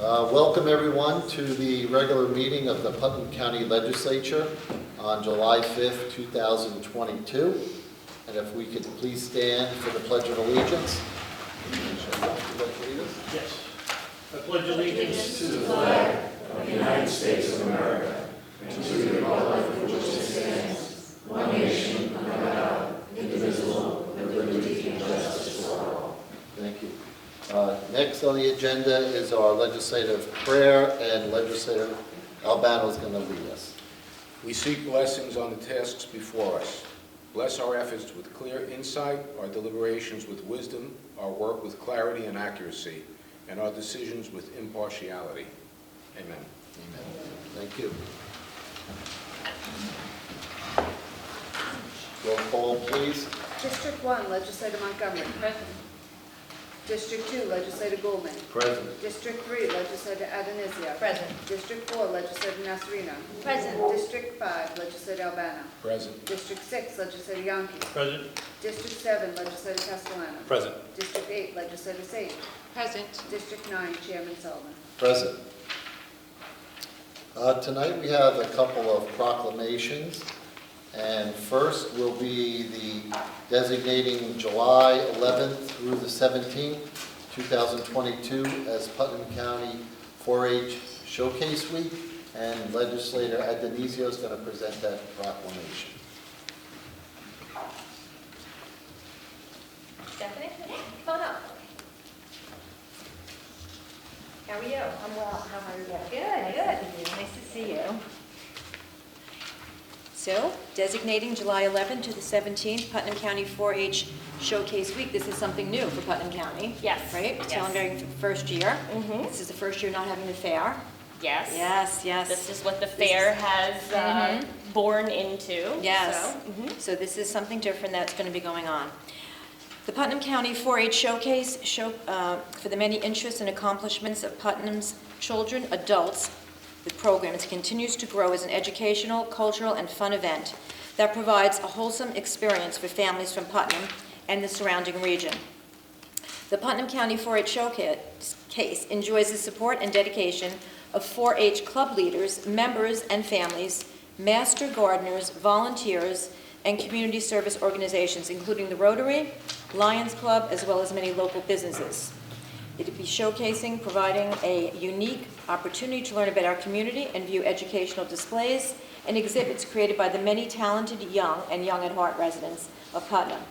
Welcome everyone to the regular meeting of the Putnam County Legislature on July 5th, 2022. And if we could please stand for the Pledge of Allegiance. Yes. I pledge allegiance to the flag of the United States of America and to the republic for which it stands, one nation under God, indivisible, with liberty and justice for all. Thank you. Next on the agenda is our legislative prayer, and Legislator Albano is going to lead us. We seek blessings on the tasks before us. Bless our efforts with clear insight, our deliberations with wisdom, our work with clarity and accuracy, and our decisions with impartiality. Amen. Amen. Thank you. Roll call, please. District 1, Legislator Montgomery. Present. District 2, Legislator Goldman. Present. District 3, Legislator Adonisio. Present. District 4, Legislator Nasarino. Present. District 5, Legislator Albano. Present. District 6, Legislator Yonke. present. District 7, Legislator Castellano. Present. District 8, Legislator Sage. Present. District 9, Chairman Sullivan. Present. Tonight we have a couple of proclamations, and first will be the designating July 11th through the 17th, 2022 as Putnam County 4-H Showcase Week, and Legislator Adonisio is going to present that proclamation. Stephanie, come on up. How are you? I'm well. How are you? Good, good. Nice to see you. So, designating July 11th to the 17th, Putnam County 4-H Showcase Week. This is something new for Putnam County. Yes. Right? Yes. Celebrating the first year. Mhm. This is the first year not having the fair. Yes. Yes, yes. This is what the fair has born into. Yes. So, So this is something different that's going to be going on. The Putnam County 4-H Showcase for the many interests and accomplishments of Putnam's children, adults. The program continues to grow as an educational, cultural, and fun event that provides a wholesome experience for families from Putnam and the surrounding region. The Putnam County 4-H Showcase enjoys the support and dedication of 4-H club leaders, members, and families, master gardeners, volunteers, and community service organizations, including the Rotary, Lions Club, as well as many local businesses. It will be showcasing, providing a unique opportunity to learn about our community and view educational displays and exhibits created by the many talented young and young at heart residents of Putnam.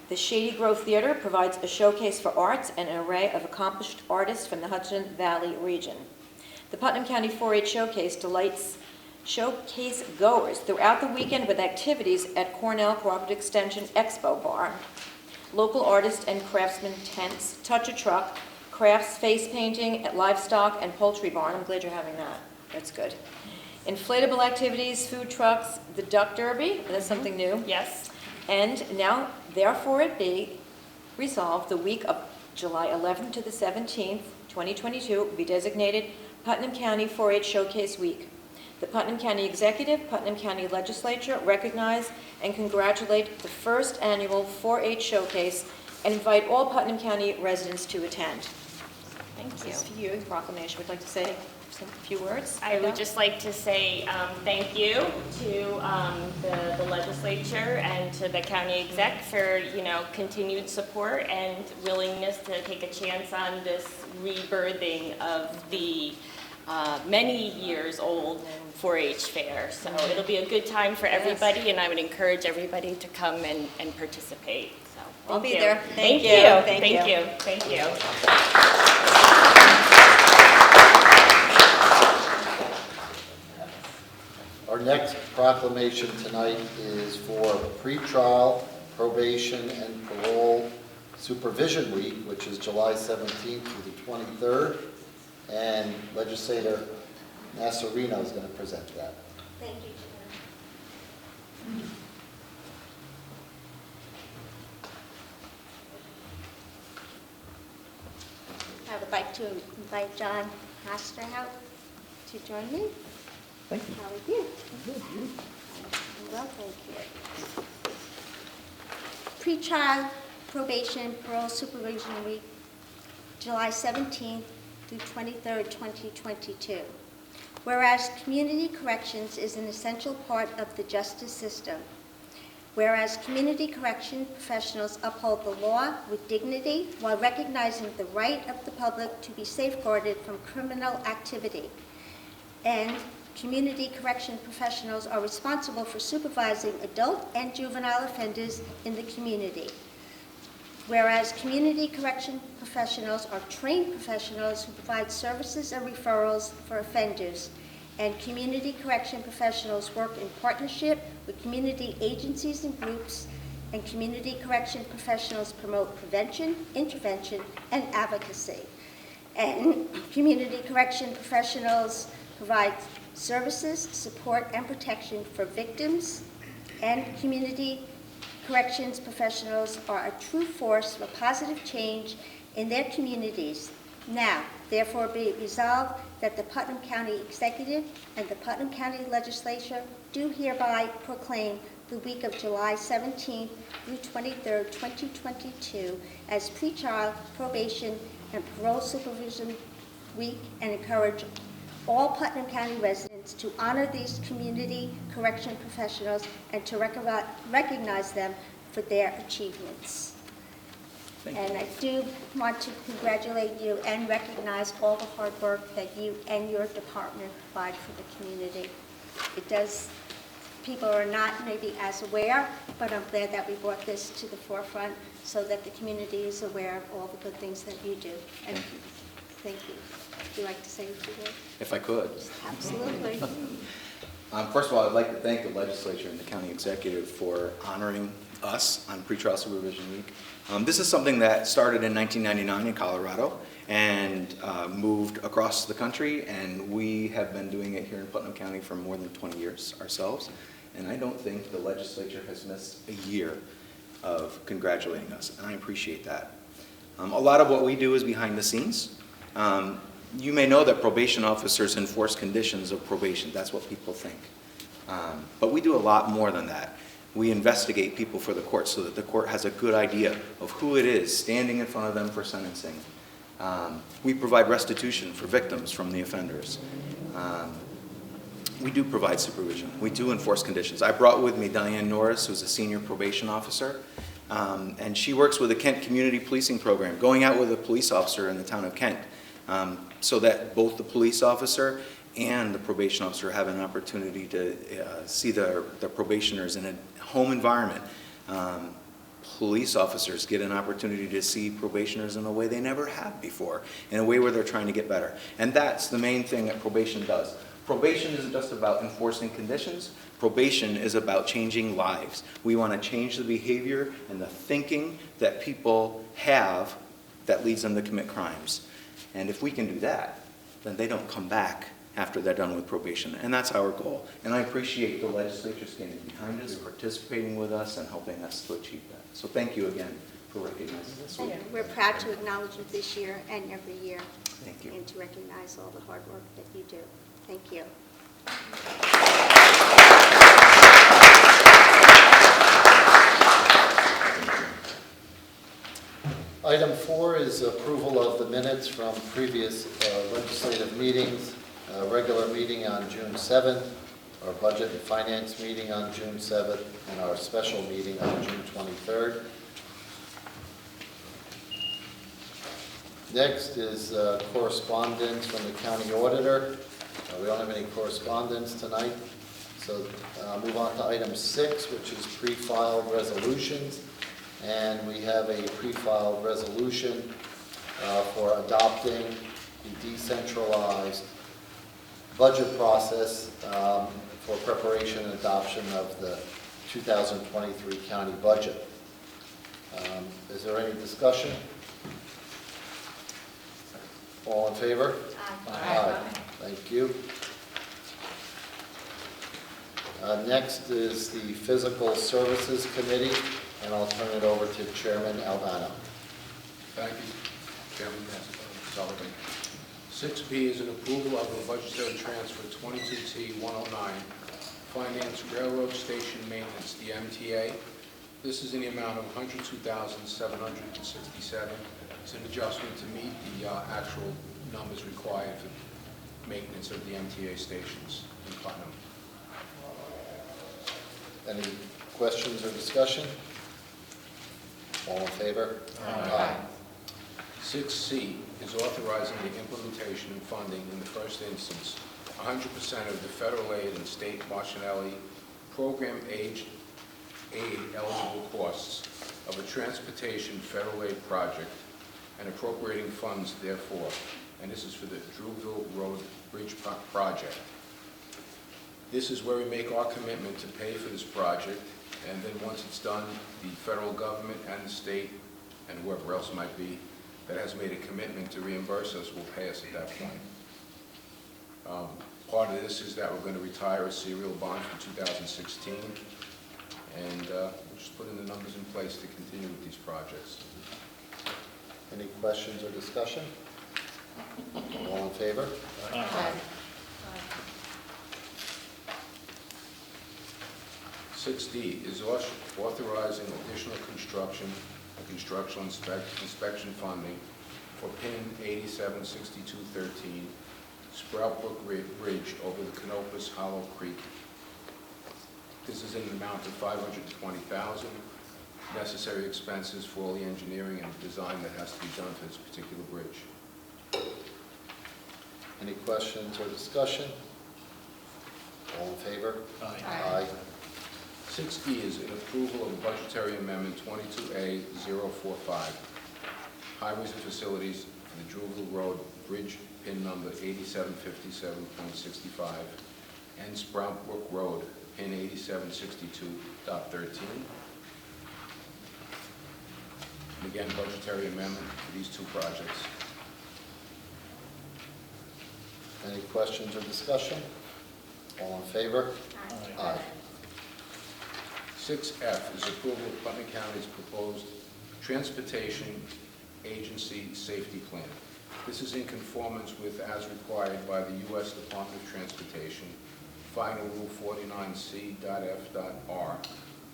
The Shady Grove Theater provides a showcase for arts and an array of accomplished artists from the Hudson Valley region. The Putnam County 4-H Showcase delights showcase goers throughout the weekend with activities at Cornell Cooperative Extension Expo Bar, local artists and craftsmen tents, touch a truck, crafts, face painting at livestock and poultry barn. I'm glad you're having that. That's good. Inflatable activities, food trucks, the duck derby, that's something new. yes. And now, therefore it be resolved, the week of July 11th to the 17th, 2022, will be designated Putnam County 4-H Showcase Week. The Putnam County Executive, Putnam County Legislature recognize and congratulate the first annual 4-H Showcase and invite all Putnam County residents to attend. Thank you. This is for you, the proclamation. Would you like to say a few words? I would just like to say thank you to the legislature and to the county exec for, continued support and willingness to take a chance on this rebirthing of the many years old 4-H fair. So it'll be a good time for everybody, and I would encourage everybody to come and participate. So I'll thank be you. there. Thank Thank you. you. Thank Thank you. you. Thank you. Our next proclamation tonight is for pretrial, probation, and parole supervision week, which is July 17th through the 23rd. And Legislator Nasarino is going to present that. Thank you, Chair. I would like to invite John Hasterhout to join me. Thank you. How are you? Well, thank you. Pre-trial probation parole supervision week, July 17th through 23rd, 2022. Whereas community corrections is an essential part of the justice system. Whereas community correction professionals uphold the law with dignity while recognizing the right of the public to be safeguarded from criminal activity. And community correction professionals are responsible for supervising adult and juvenile offenders in the community. Whereas community correction professionals are trained professionals who provide services and referrals for offenders, and community correction professionals work in partnership with community agencies and groups, and community correction professionals promote prevention, intervention, and advocacy. And community correction professionals provide services, support, and protection for victims, and community corrections professionals are a true force for positive change in their communities. Now, therefore, be it resolved that the Putnam County Executive and the Putnam County Legislature do hereby proclaim the week of July 17th through 23rd, 2022 as pretrial, probation, and parole supervision week, and encourage all Putnam County residents to honor these community correction professionals and to recognize them for their achievements. And I do want to congratulate you and recognize all the hard work that you and your department provide for the community. It does, people are not maybe as aware, but I'm glad that we brought this to the forefront so that the community is aware of all the good things that you do. And thank you. Would you like to say a few words? If I could. Absolutely. First of all, I'd like to thank the legislature and the county executive for honoring us on Pretrial Supervision Week. This is something that started in 1999 in Colorado and moved across the country, and we have been doing it here in Putnam County for more than 20 years ourselves, and I don't think the legislature has missed a year of congratulating us, and I appreciate that. A lot of what we do is behind the scenes. You may know that probation officers enforce conditions of probation. That's what people think. But we do a lot more than that. We investigate people for the court so that the court has a good idea of who it is standing in front of them for sentencing. We provide restitution for victims from the offenders. We do provide supervision. We do enforce conditions. I brought with me Diane Norris, who's a senior probation officer, and she works with the Kent Community Policing Program, going out with a police officer in the town of Kent, so that both the police officer and the probation officer have an opportunity to see the probationers in a home environment. Police officers get an opportunity to see probationers in a way they never have before, in a way where they're trying to get better. And that's the main thing that probation does. Probation isn't just about enforcing conditions. Probation is about changing lives. We want to change the behavior and the thinking that people have that leads them to commit crimes. And if we can do that, then they don't come back after they're done with probation. And that's our goal. And I appreciate the legislature standing behind us, participating with us, and helping us to achieve that. So thank you again for recognizing this week. We're proud to acknowledge you this year and every year. Thank you. And to recognize all the hard work that you do. Thank you. Item 4 is approval of the minutes from previous legislative meetings. Regular meeting on June 7th, our budget and finance meeting on June 7th, and our special meeting on June 23rd. Next is correspondence from the county auditor. We don't have any correspondence tonight, so move on to item 6, which is pre-filed resolutions. And we have a pre-filed resolution for adopting the decentralized budget process for preparation and adoption of the 2023 county budget. Is there any discussion? All in favor? Aye. Thank you. Next is the Physical Services Committee, and I'll turn it over to Chairman Albano. Thank you, Chairman Sullivan. 6B is an approval of a budgetary transfer 22T109, Finance Railroad Station Maintenance, the MTA. This is in the amount of $102,767. It's an adjustment to meet the actual numbers required for maintenance of the MTA stations in Putnam. Any questions or discussion? All in favor? Aye. 6C is authorizing the implementation and funding in the first instance 100% of the federal aid and state Marcinelli program aid eligible costs of a transportation federal aid project and appropriating funds therefore. And this is for the Drewville Road Bridge project. This is where we make our commitment to pay for this project, and then once it's done, the federal government and the state and whoever else might be that has made a commitment to reimburse us will pay us at that point. Part of this is that we're going to retire a serial bond for 2016, and we'll just put in the numbers in place to continue with these projects. Any questions or discussion? All in favor? Aye. 6D is authorizing additional construction and construction inspection funding for PIN 876213 Sprout Brook Bridge over the Canopus Hollow Creek. This is in an amount of $520,000. Necessary expenses for all the engineering and design that has to be done for this particular bridge. Any questions or discussion? All in favor? Aye. 6E is an approval of budgetary amendment 22A045, highways and facilities for the Drewville Road Bridge PIN number 8757.65 and Sprout Brook Road PIN 8762.13. And again, budgetary amendment for these two projects. Any questions or discussion? All in favor? Aye. 6F is approval of Putnam County's proposed Transportation Agency Safety Plan. This is in conformance with, as required by the U.S. Department of Transportation, Final Rule 49C.F.R,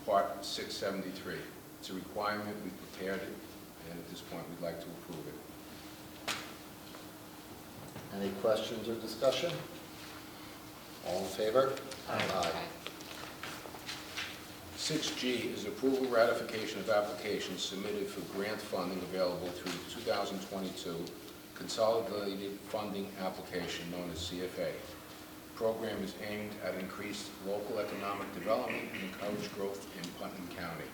Part 673. It's a requirement, we prepared it, and at this point we'd like to approve it. Any questions or discussion? All in favor? Aye. 6G is approval ratification of applications submitted for grant funding available through the 2022 Consolidated Funding Application known as CFA. The program is aimed at increased local economic development and encourage growth in Putnam County.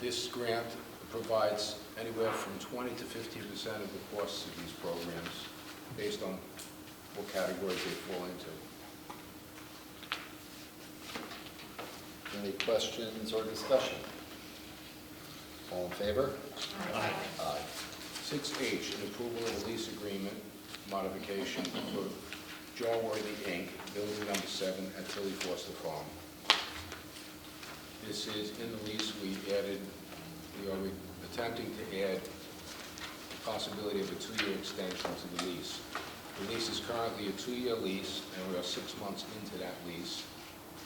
This grant provides anywhere from 20 to 50% of the costs of these programs based on what categories they fall into. Any questions or discussion? All in favor? Aye. Aye. 6H, an approval of a lease agreement modification for Jawworthy Inc., building number 7 at Tilly Foster Farm. This is, in the lease, we are attempting to add the possibility of a 2-year extension to the lease. The lease is currently a 2-year lease, and we are 6 months into that lease,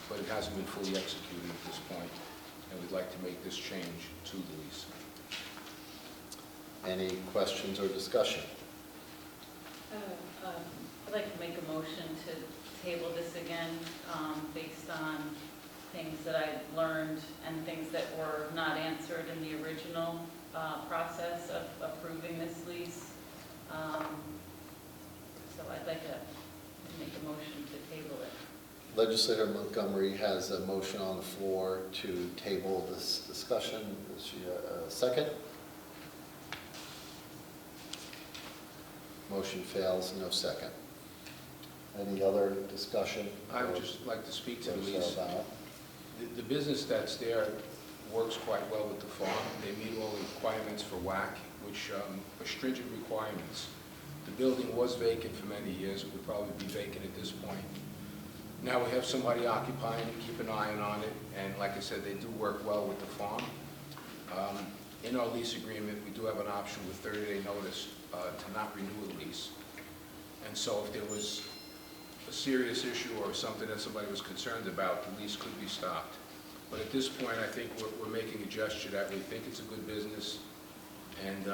but it hasn't been fully executed at this point, and we'd like to make this change to the lease. Any questions or discussion? I'd like to make a motion to table this again based on things that I learned and things that were not answered in the original process of approving this lease. So I'd like to make a motion to table it. Legislator Montgomery has a motion on the floor to table this discussion. Is she a second? Motion fails, no second. Any other discussion? I would just like to speak to the Councilor lease. O'Donnell? The business that's there works quite well with the farm. They meet all the requirements for WAC, which are stringent requirements. The building was vacant for many years. It would probably be vacant at this point. Now we have somebody occupying it, keep an eye on it, and like I said, they do work well with the farm. In our lease agreement, we do have an option with 30-day notice to not renew the lease. And so if there was a serious issue or something that somebody was concerned about, the lease could be stopped. But at this point, I think we're making a gesture that we think it's a good business, and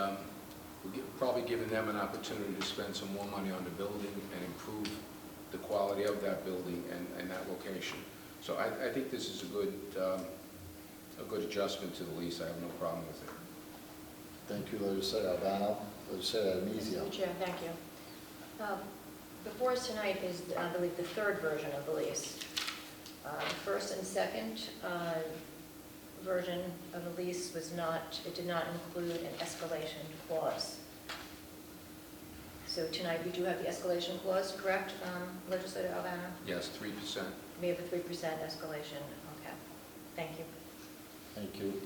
probably giving them an opportunity to spend some more money on the building and improve the quality of that building and that location. So I think this is a good adjustment to the lease. I have no problem with it. Thank you, Legislator Albano. Legislator Armizio. Mr. Chair, thank you. Before us tonight is, I believe, the third version of the lease. The first and second version of the lease was not, it did not include an escalation clause. So tonight we do have the escalation clause, correct, Legislator Albano? Yes, 3%. We have a 3% escalation, okay. Thank you. Thank you.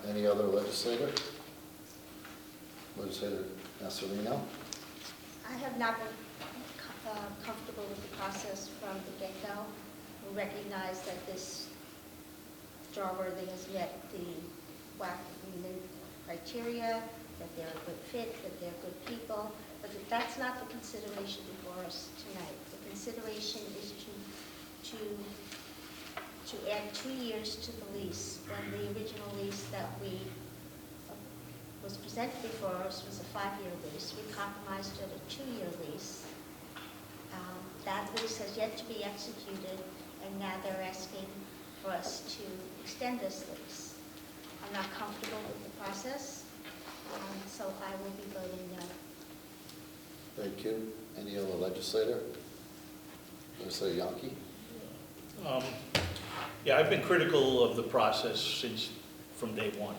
Any other legislator? Legislator Nasarino? I have not been comfortable with the process from the get-go. We recognize that this Starworthy has met the WAC criteria, that they're a good fit, that they're good people, but that's not the consideration before us tonight. The consideration is to add 2 years to the lease, when the original lease that was presented before us was a 5-year lease. We compromised it a 2-year lease. That lease has yet to be executed, and now they're asking for us to extend this lease. I'm not comfortable with the process, so I will be voting no. Thank you. Any other legislator? Legislator Yonke? Yeah, I've been critical of the process from day one.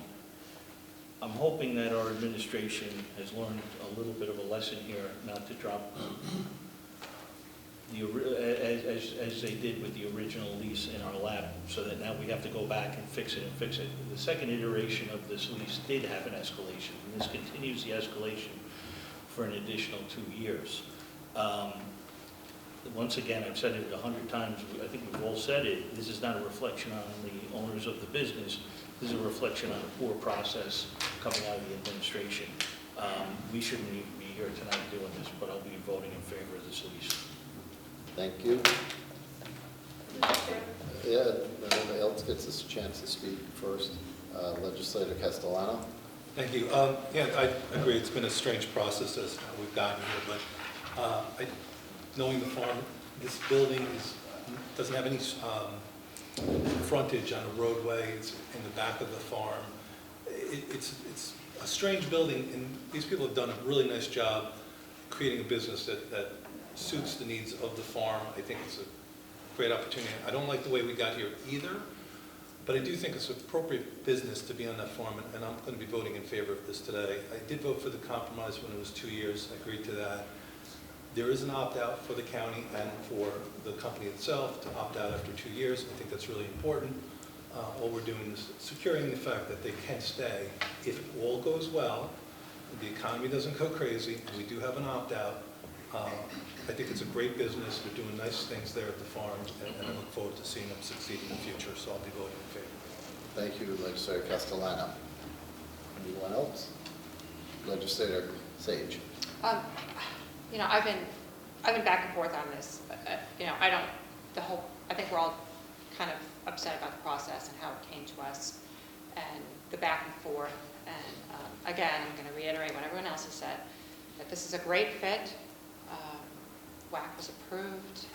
I'm hoping that our administration has learned a little bit of a lesson here, not to drop as they did with the original lease in our lap, so that now we have to go back and fix it. The second iteration of this lease did have an escalation, and this continues the escalation for an additional 2 years. Once again, I've said it 100 times, I think we've all said it, this is not a reflection on the owners of the business, this is a reflection on a poor process coming out of the administration. We shouldn't even be here tonight doing this, but I'll be voting in favor of this lease. Thank you. Yeah, nobody else gets a chance to speak first. Legislator Castellano. Thank you. Yeah, I agree. It's been a strange process as we've gotten here, but knowing the farm, this building doesn't have any frontage on a roadway. It's in the back of the farm. It's a strange building, and these people have done a really nice job creating a business that suits the needs of the farm. I think it's a great opportunity. I don't like the way we got here either, but I do think it's appropriate business to be on that farm, and I'm going to be voting in favor of this today. I did vote for the compromise when it was 2 years. I agreed to that. There is an opt-out for the county and for the company itself to opt out after 2 years. I think that's really important. All we're doing is securing the fact that they can stay if all goes well, the economy doesn't go crazy, and we do have an opt-out. I think it's a great business. They're doing nice things there at the farm, and I look forward to seeing them succeed in the future, so I'll be voting in favor. Thank you, Legislator Castellano. Anyone else? Legislator Sage. You know, I've been back and forth on this. You know, I think we're all kind of upset about the process and how it came to us and the back and forth. And again, I'm going to reiterate what everyone else has said, that this is a great fit. WAC was approved.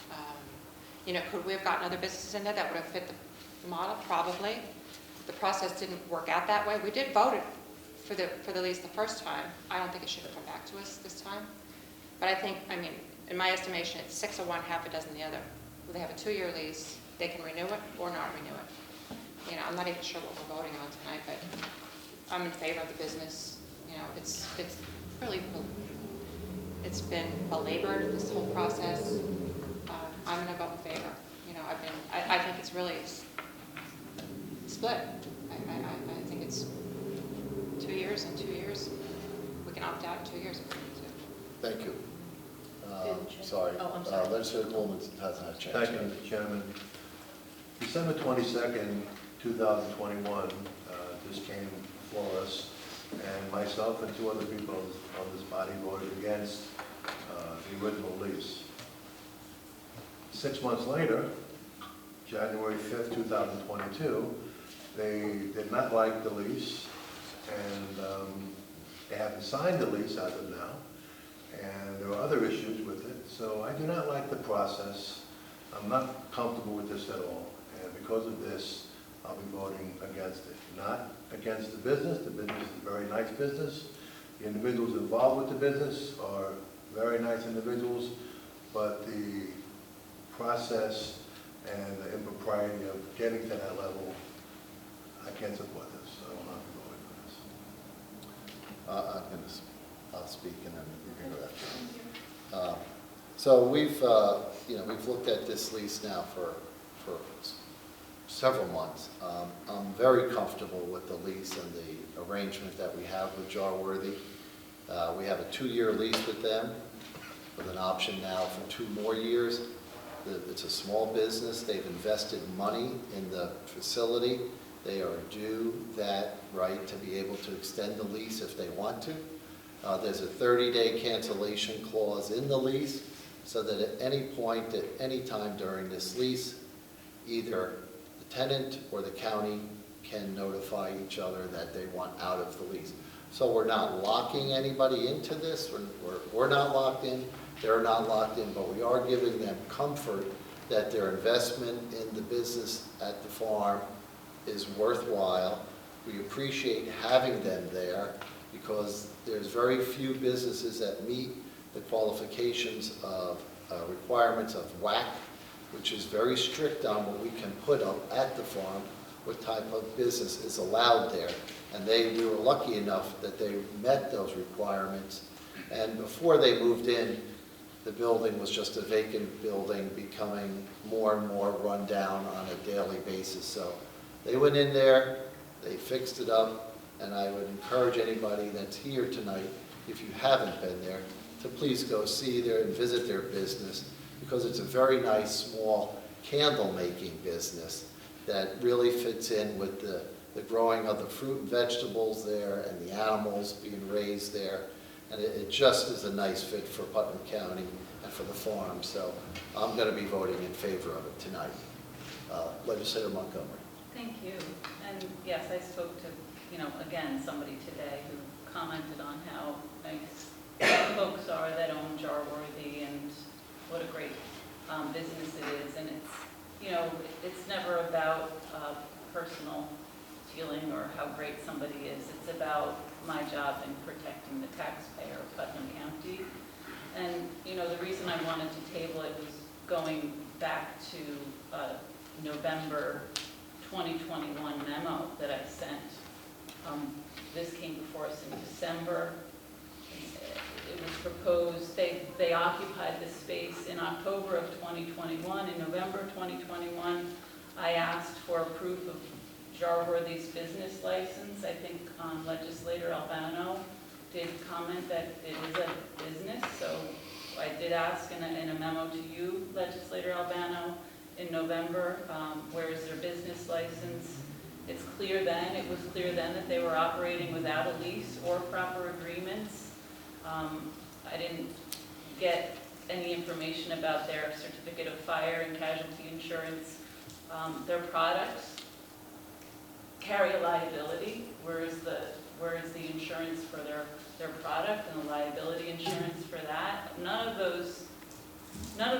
You know, could we have gotten other businesses in there that would have fit the model? Probably. The process didn't work out that way. We did vote it for the lease the first time. I don't think it should have come back to us this time. But I think, I mean, in my estimation, it's 6 of one, half a dozen the other. They have a 2-year lease. They can renew it or not renew it. You know, I'm not even sure what we're voting on tonight, but I'm in favor of the business. You know, it's really, it's been belabored, this whole process. I'm going to vote in favor. You know, I think it's really split. I think it's 2 years and 2 years. We can opt out in 2 years if we need to. Thank you. Sorry. Oh, I'm sorry. Legislator Coleman hasn't had a chance. Thank you, Mr. Chairman. December 22nd, 2021, this came before us, and myself and 2 other people on this body voted against the original lease. 6 months later, January 5th, 2022, they did not like the lease and They haven't signed the lease as of now, and there are other issues with it. So I do not like the process. I'm not comfortable with this at all, and because of this, I'll be voting against it. Not against the business. The business is a very nice business. The individuals involved with the business are very nice individuals, but the process and the impropriety of getting to that level, I can't support this, so I will not be voting for this. I'll speak and then you can go after. So we've looked at this lease now for several months. I'm very comfortable with the lease and the arrangement that we have with Jarworthy. We have a 2-year lease with them with an option now for 2 more years. It's a small business. They've invested money in the facility. They are due that right to be able to extend the lease if they want to. There's a 30-day cancellation clause in the lease so that at any point, at any time during this lease, either the tenant or the county can notify each other that they want out of the lease. So we're not locking anybody into this. We're not locked in. They're not locked in, but we are giving them comfort that their investment in the business at the farm is worthwhile. We appreciate having them there because there's very few businesses that meet the qualifications of requirements of WAC, which is very strict on what we can put up at the farm, what type of business is allowed there. And we were lucky enough that they met those requirements. And before they moved in, the building was just a vacant building, becoming more and more run down on a daily basis. So they went in there, they fixed it up, and I would encourage anybody that's here tonight, if you haven't been there, to please go see there and visit their business, because it's a very nice, small candle-making business that really fits in with the growing of the fruit and vegetables there and the animals being raised there. And it just is a nice fit for Putnam County and for the farm. So I'm going to be voting in favor of it tonight. Legislator Montgomery. Thank you. And yes, I spoke to, again, somebody today who commented on how nice folks are that own Jarworthy and what a great business it is. And it's never about personal feeling or how great somebody is. It's about my job in protecting the taxpayer of Putnam County. And, the reason I wanted to table it was going back to November 2021 memo that I sent. This came before us in December. It was proposed, they occupied the space in October of 2021. In November 2021, I asked for proof of Jarworthy's business license. I think Legislator Albano did comment that it is a business, so I did ask in a memo to you, Legislator Albano, in November, where is their business license? It was clear then that they were operating without a lease or proper agreements. I didn't get any information about their certificate of fire and casualty insurance. Their products carry a liability. Where is the insurance for their product and the liability insurance for that? None of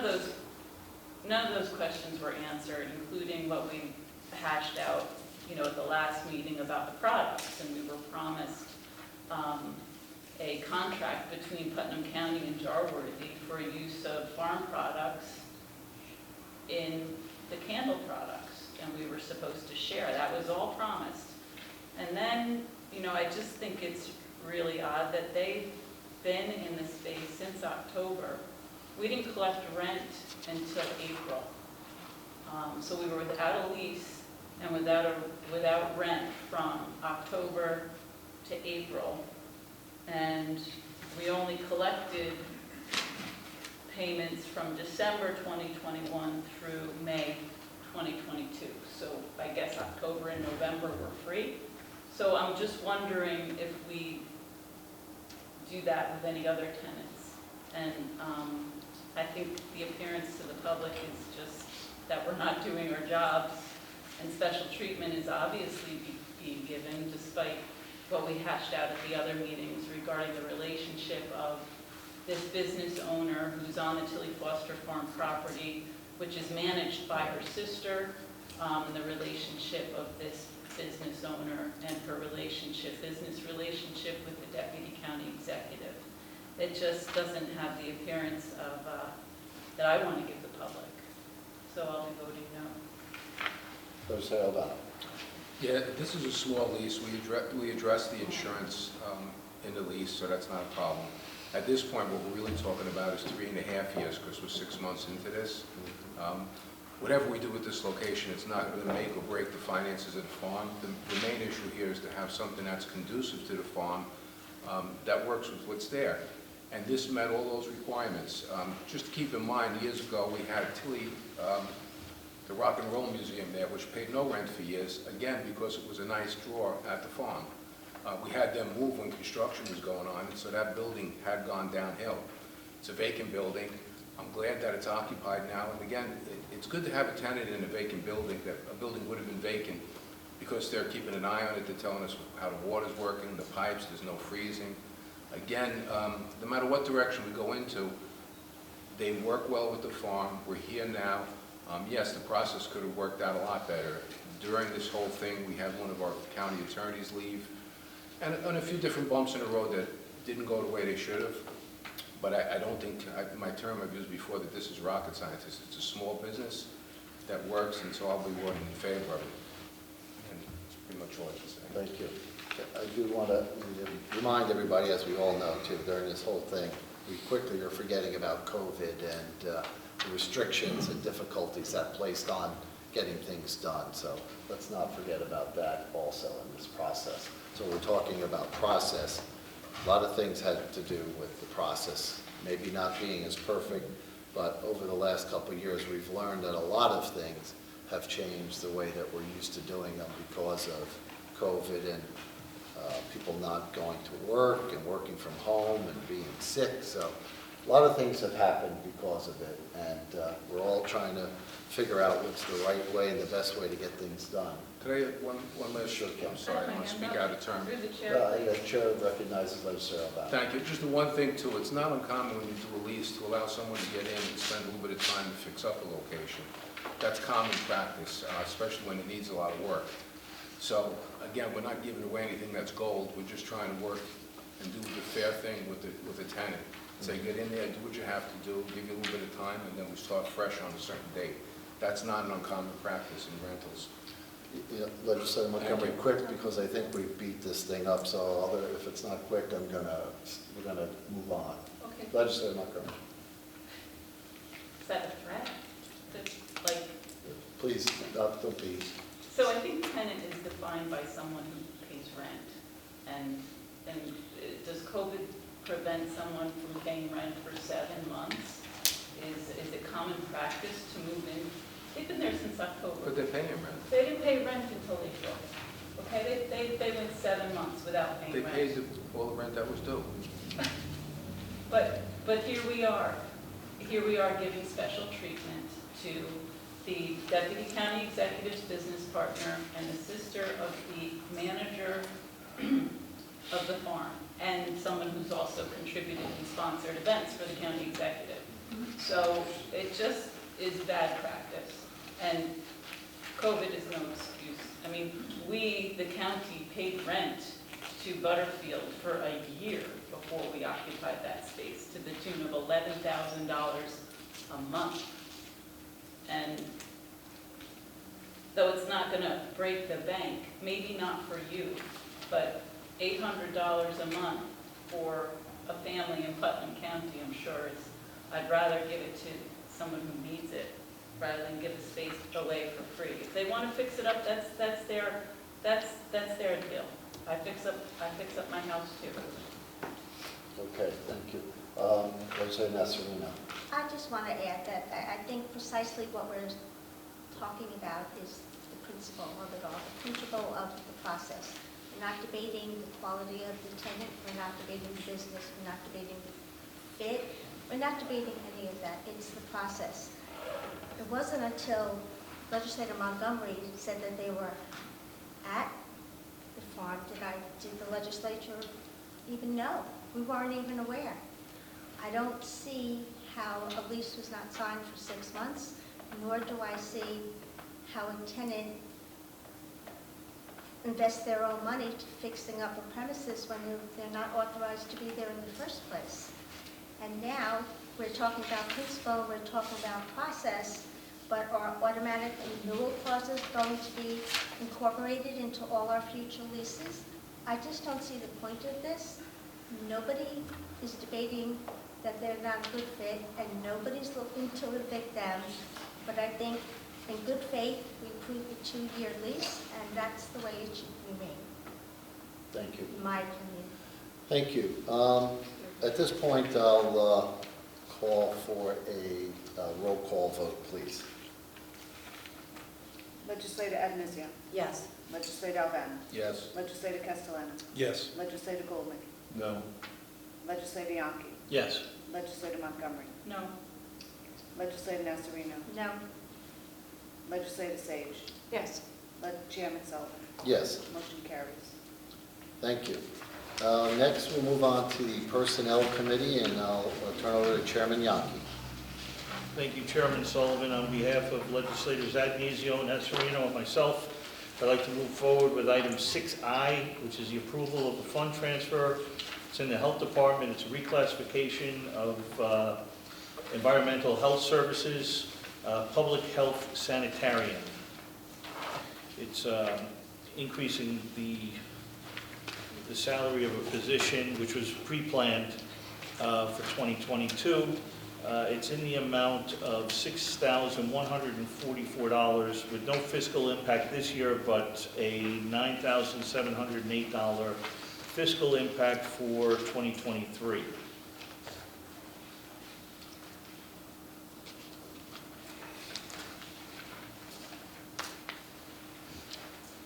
those questions were answered, including what we hashed out, at the last meeting about the products, and we were promised a contract between Putnam County and Jarworthy for use of farm products in the candle products, and we were supposed to share. That was all promised. And then, I just think it's really odd that they've been in the space since October. We didn't collect rent until April. So we were without a lease and without rent from October to April. And we only collected payments from December 2021 through May 2022. So I guess October and November were free. So I'm just wondering if we do that with any other tenants. And I think the appearance to the public is just that we're not doing our jobs, and special treatment is obviously being given despite what we hashed out at the other meetings regarding the relationship of this business owner who's on the Tilly Foster Farm property, which is managed by her sister, and the relationship of this business owner and her business relationship with the deputy county executive. It just doesn't have the appearance of, that I want to give the public. So I'll be voting no. Legislator O'Donnell. Yeah, this is a small lease. We addressed the insurance in the lease, so that's not a problem. At this point, what we're really talking about is 3.5 years, because we're 6 months into this. Whatever we do with this location, it's not going to make or break the finances of the farm. The main issue here is to have something that's conducive to the farm that works with what's there. And this met all those requirements. Just keep in mind, years ago, we had Tilly, the Rock and Roll Museum there, which paid no rent for years, again, because it was a nice draw at the farm. We had them move when construction was going on, and so that building had gone downhill. It's a vacant building. I'm glad that it's occupied now. And again, it's good to have a tenant in a vacant building. That a building would have been vacant because they're keeping an eye on it. They're telling us how the water's working, the pipes, there's no freezing. Again, no matter what direction we go into, they work well with the farm. We're here now. Yes, the process could have worked out a lot better. During this whole thing, we had one of our county attorneys leave, and a few different bumps in the road that didn't go the way they should have. But I don't think, my term I've used before, that this is rocket science. It's a small business that works, and so I'll be voting in favor of it. And that's pretty much all I can say. Thank you. I do want to remind everybody, as we all know too, during this whole thing, we quickly are forgetting about COVID and the restrictions and difficulties that placed on getting things done. So let's not forget about that also in this process. So we're talking about process. A lot of things had to do with the process, maybe not being as perfect, but over the last couple of years, we've learned that a lot of things have changed the way that we're used to doing them because of COVID and people not going to work and working from home and being sick. So a lot of things have happened because of it, and we're all trying to figure out what's the right way and the best way to get things done. Could I have one last? Sure, Ken. I'm sorry, I want to speak out of turn. Through the chair. The chair recognizes Legislator O'Donnell. Thank you. Just the one thing too, it's not uncommon when you do a lease to allow someone to get in and spend a little bit of time to fix up a location. That's common practice, especially when it needs a lot of work. So again, we're not giving away anything that's gold. We're just trying to work and do the fair thing with the tenant. Say, get in there, do what you have to do, give you a little bit of time, and then we start fresh on a certain date. That's not an uncommon practice in rentals. Yeah, Legislator Montgomery, quick, because I think we beat this thing up, so if it's not quick, we're gonna move on. Okay. Legislator Montgomery. Is that a threat? Like, Please, don't be. so I think tenant is defined by someone who pays rent. And does COVID prevent someone from paying rent for 7 months? Is it common practice to move in? They've been there since October. But they're paying rent. They didn't pay rent until April. Okay, they went 7 months without paying They rent. paid all the rent that was due. But here we are giving special treatment to the deputy county executive's business partner and the sister of the manager of the farm, and someone who's also contributed and sponsored events for the county executive. So it just is bad practice, and COVID is no excuse. I mean, we, the county, paid rent to Butterfield for a year before we occupied that space, to the tune of $11,000 a month. And though it's not going to break the bank, maybe not for you, but $800 a month for a family in Putnam County, I'm sure I'd rather give it to someone who needs it rather than give the space away for free. If they want to fix it up, that's their deal. I fix up my house too. Okay, thank you. Legislator Nasarino. I just want to add that I think precisely what we're talking about is the principle of it all, the principle of the process. We're not debating the quality of the tenant, we're not debating the business, we're not debating the fit, we're not debating any of that. It's the process. It wasn't until Legislator Montgomery said that they were at the farm did the legislature legislature even know. We weren't even aware. I don't see how a lease was not signed for 6 months, nor do I see how a tenant invests their own money to fixing up a premises when they're not authorized to be there in the first place. And now, we're talking about principle, we're talking about process, but are automatic renewal clauses going to be incorporated into all our future leases? I just don't see the point of this. Nobody is debating that they're not a good fit, and nobody's looking to evict them. But I think, in good faith, we approved a 2-year lease, and that's the way it should remain, Thank you. in my opinion. Thank you. At this point, I'll call for a roll call vote, please. Legislator Adenizio. Yes. Legislator Alvan. Yes. Legislator Castellano. Yes. Legislator Goldman. No. Legislator Yonke. Yes. Legislator Montgomery. No. Legislator Nasarino. No. Legislator Sage. Yes. Chairman Sullivan. Yes, Motion carries. thank you. Next, we'll move on to the Personnel Committee, and I'll turn over to Chairman Yonke. Thank you, Chairman Sullivan. On behalf of legislators Adenizio and Nasarino and myself, I'd like to move forward with item 6I, which is the approval of the fund transfer. It's in the Health Department. It's a reclassification of environmental health services, public health sanitarian. It's increasing the salary of a position which was pre-planned for 2022. It's in the amount of $6,144 with no fiscal impact this year, but a $9,708 fiscal impact for 2023.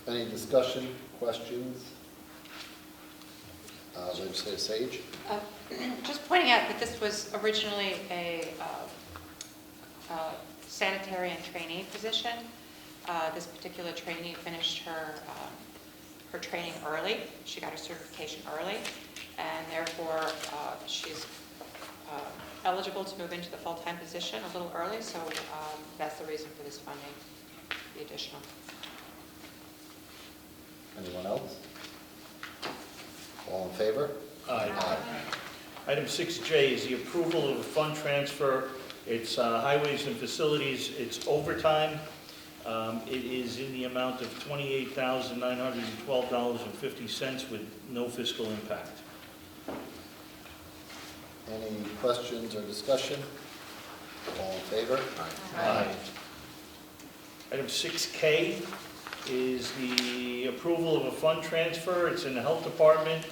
Any discussion, questions? Legislator Sage? Just pointing out that this was originally a sanitarian trainee position. This particular trainee finished her training early. She got her certification early, and therefore she's eligible to move into the full-time position a little early, so that's the reason for this funding, the additional. Anyone else? All in favor? Aye. Item 6J is the approval of a fund transfer. It's highways and facilities. It's overtime. It is in the amount of $28,912.50 with no fiscal impact. Any questions or discussion? All in favor? Aye. Item 6K is the approval of a fund transfer. It's in the Health Department.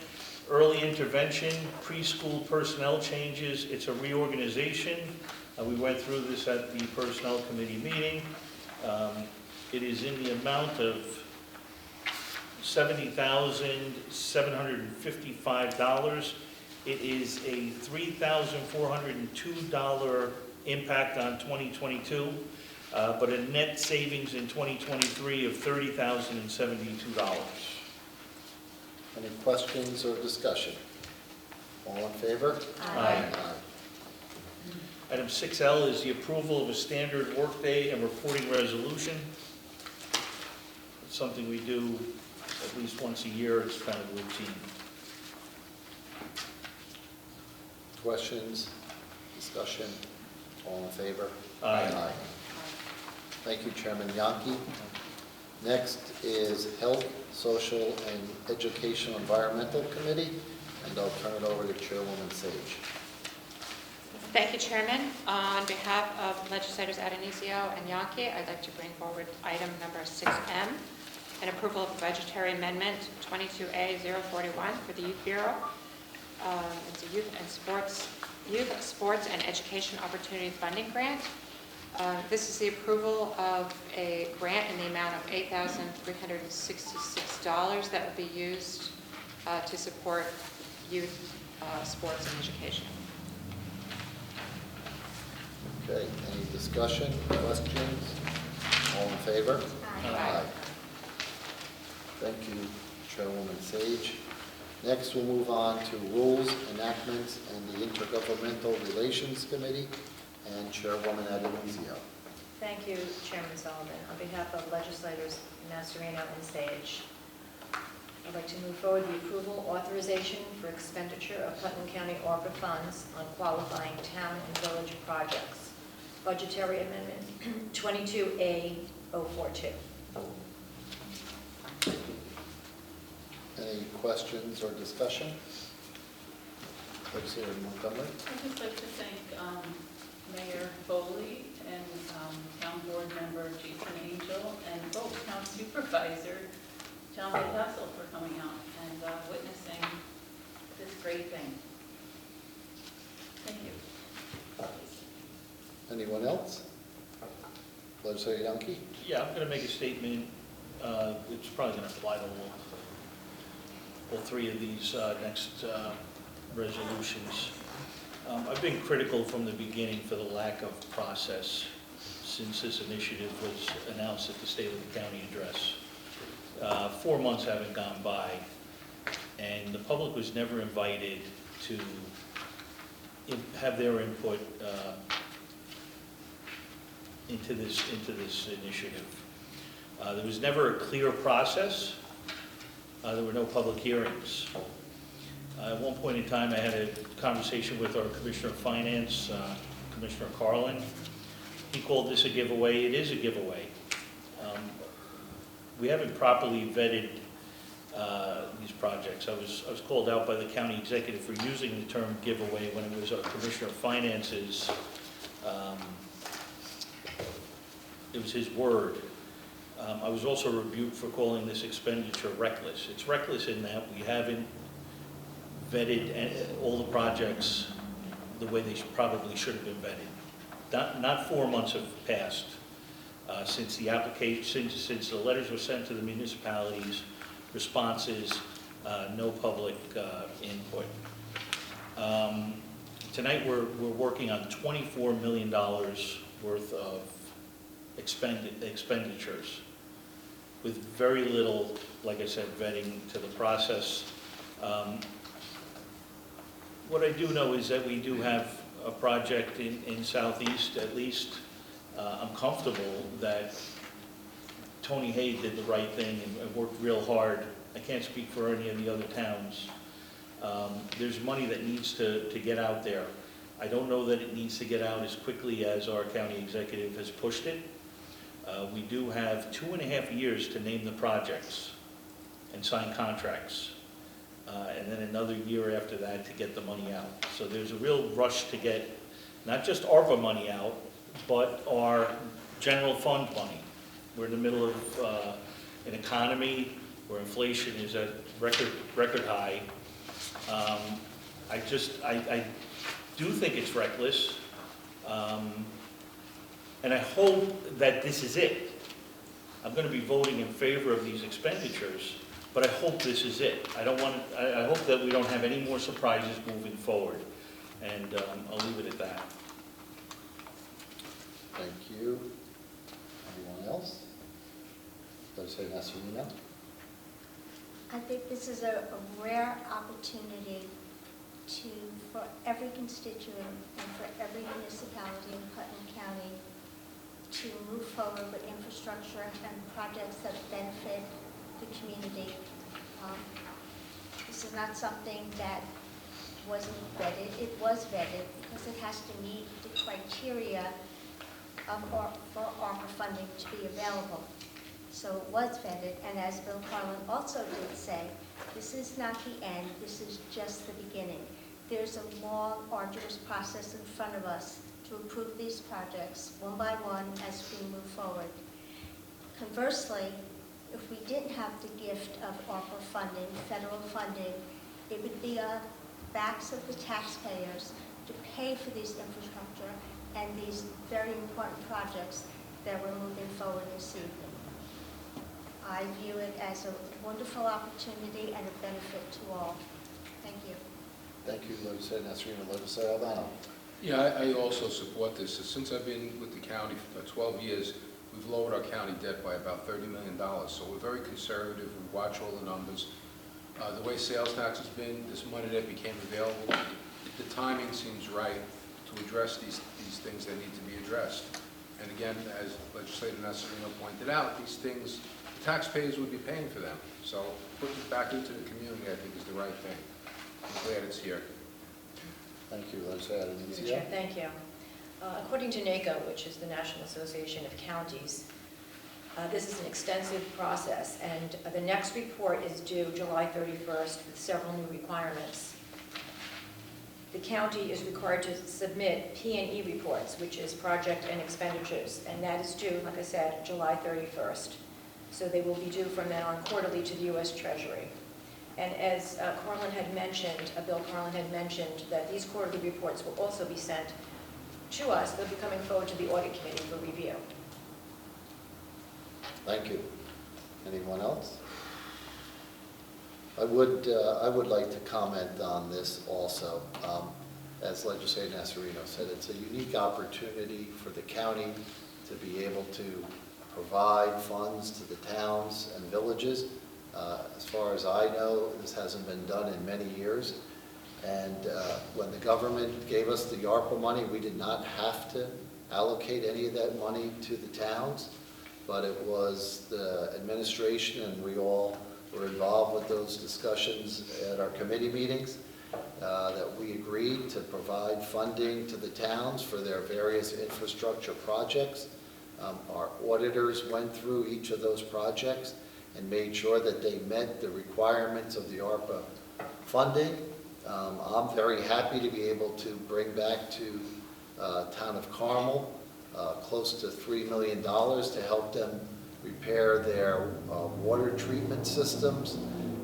Early intervention, preschool personnel changes. It's a reorganization. We went through this at the Personnel Committee meeting. It is in the amount of $70,755. It is a $3,402 impact on 2022, but a net savings in 2023 of $30,072. Any questions or discussion? All in favor? Aye. Item 6L is the approval of a standard workday and reporting resolution. It's something we do at least once a year. It's kind of routine. Questions, discussion? All in favor? Aye. Thank you, Chairman Yonke. Next is Health, Social, and Educational Environmental Committee, and I'll turn it over to Chairwoman Sage. Thank you, Chairman. On behalf of legislators Adenizio and Yonke, I'd like to bring forward item number 6M, an approval of a budgetary amendment 22A041 for the Youth Bureau. It's a youth sports and education opportunity funding grant. This is the approval of a grant in the amount of $8,366 that will be used to support youth sports and education. Okay, any discussion, questions? All in favor? Aye. Thank you, Chairwoman Sage. Next, we'll move on to Rules, Enactments, and the Intergovernmental Relations Committee, and Chairwoman Adelizio. Thank you, Chairman Sullivan. On behalf of legislators Masserino and Sage, I'd like to move forward the approval authorization for expenditure of Putnam County ARPA funds on qualifying town and village projects. Budgetary Amendment 22A042. Any questions or discussion? Legislator Montgomery? I'd just like to thank Mayor Foley and Town Board Member Jason Angel and Town Supervisor John Van Tassel for coming out and witnessing this great thing. Thank you. Anyone else? Legislator Yonke? Yeah, I'm going to make a statement. It's probably going to apply to all three of these next resolutions. I've been critical from the beginning for the lack of process since this initiative was announced at the State of the County address. 4 months haven't gone by, and the public was never invited to have their input into this initiative. There was never a clear process. There were no public hearings. At one point in time, I had a conversation with our Commissioner of Finance, Commissioner Carlin. He called this a giveaway. It is a giveaway. We haven't properly vetted these projects. I was called out by the county executive for using the term giveaway when it was our Commissioner of Finance's, it was his word. I was also rebuked for calling this expenditure reckless. It's reckless in that we haven't vetted all the projects the way they probably should have been vetted. Not 4 months have passed since the application, since the letters were sent to the municipalities, responses, no public input. Tonight we're working on $24 million worth of expenditures with very little, like I said, vetting to the process. What I do know is that we do have a project in Southeast, at least. I'm comfortable that Tony Hay did the right thing and worked real hard. I can't speak for any of the other towns. There's money that needs to get out there. I don't know that it needs to get out as quickly as our county executive has pushed it. We do have 2.5 years to name the projects and sign contracts, and then another year after that to get the money out. So there's a real rush to get not just ARPA money out, but our general fund money. We're in the middle of an economy where inflation is at record high. I do think it's reckless. And I hope that this is it. I'm going to be voting in favor of these expenditures, but I hope this is it. I hope that we don't have any more surprises moving forward. And I'll leave it at that. Thank you. Anyone else? Legislator Masserino? I think this is a rare opportunity for every constituent and for every municipality in Putnam County to move forward with infrastructure and projects that benefit the community. This is not something that wasn't vetted. It was vetted because it has to meet the criteria for ARPA funding to be available. So it was vetted, and as Bill Carlin also did say, this is not the end, this is just the beginning. There's a long, arduous process in front of us to approve these projects one by one as we move forward. Conversely, if we didn't have the gift of ARPA funding, federal funding, it would be on the backs of the taxpayers to pay for these infrastructure and these very important projects that we're moving forward this evening. I view it as a wonderful opportunity and a benefit to all. Thank you. Thank you, Legislator Masserino. Legislator Albano? Yeah, I also support this. Since I've been with the county for 12 years, we've lowered our county debt by about $30 million. So we're very conservative. We watch all the numbers. The way sales tax has been, this money that became available, the timing seems right to address these things that need to be addressed. And again, as Legislator Nasarino pointed out, these things, the taxpayers would be paying for them. So putting it back into the community, I think, is the right thing. I'm glad it's here. Thank you, Legislator Mr. Nunzio. Chair, thank you. According to NACO, which is the National Association of Counties, this is an extensive process, and the next report is due July 31st with several new requirements. The county is required to submit P&E reports, which is project and expenditures, and that is due, like I said, July 31st. So they will be due from then on quarterly to the U.S. Treasury. And as Carlin had mentioned, Bill Carlin had mentioned that these quarterly reports will also be sent to us. They'll be coming forward to the Audit Committee for review. Thank you. Anyone else? I would like to comment on this also. As Legislator Nasarino said, it's a unique opportunity for the county to be able to provide funds to the towns and villages. As far as I know, this hasn't been done in many years. And when the government gave us the ARPA money, we did not have to allocate any of that money to the towns, but it was the administration, and we all were involved with those discussions at our committee meetings, that we agreed to provide funding to the towns for their various infrastructure projects. Our auditors went through each of those projects and made sure that they met the requirements of the ARPA funding. I'm very happy to be able to bring back to Town of Carmel close to $3 million to help them repair their water treatment systems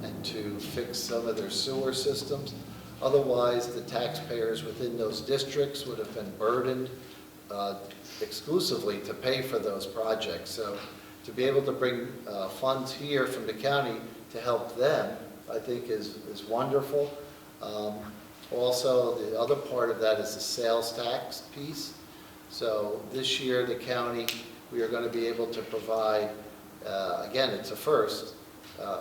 and to fix some of their sewer systems. Otherwise, the taxpayers within those districts would have been burdened exclusively to pay for those projects. So to be able to bring funds here from the county to help them, I think is wonderful. Also, the other part of that is the sales tax piece. So this year, the county, we are going to be able to provide, again, it's a first,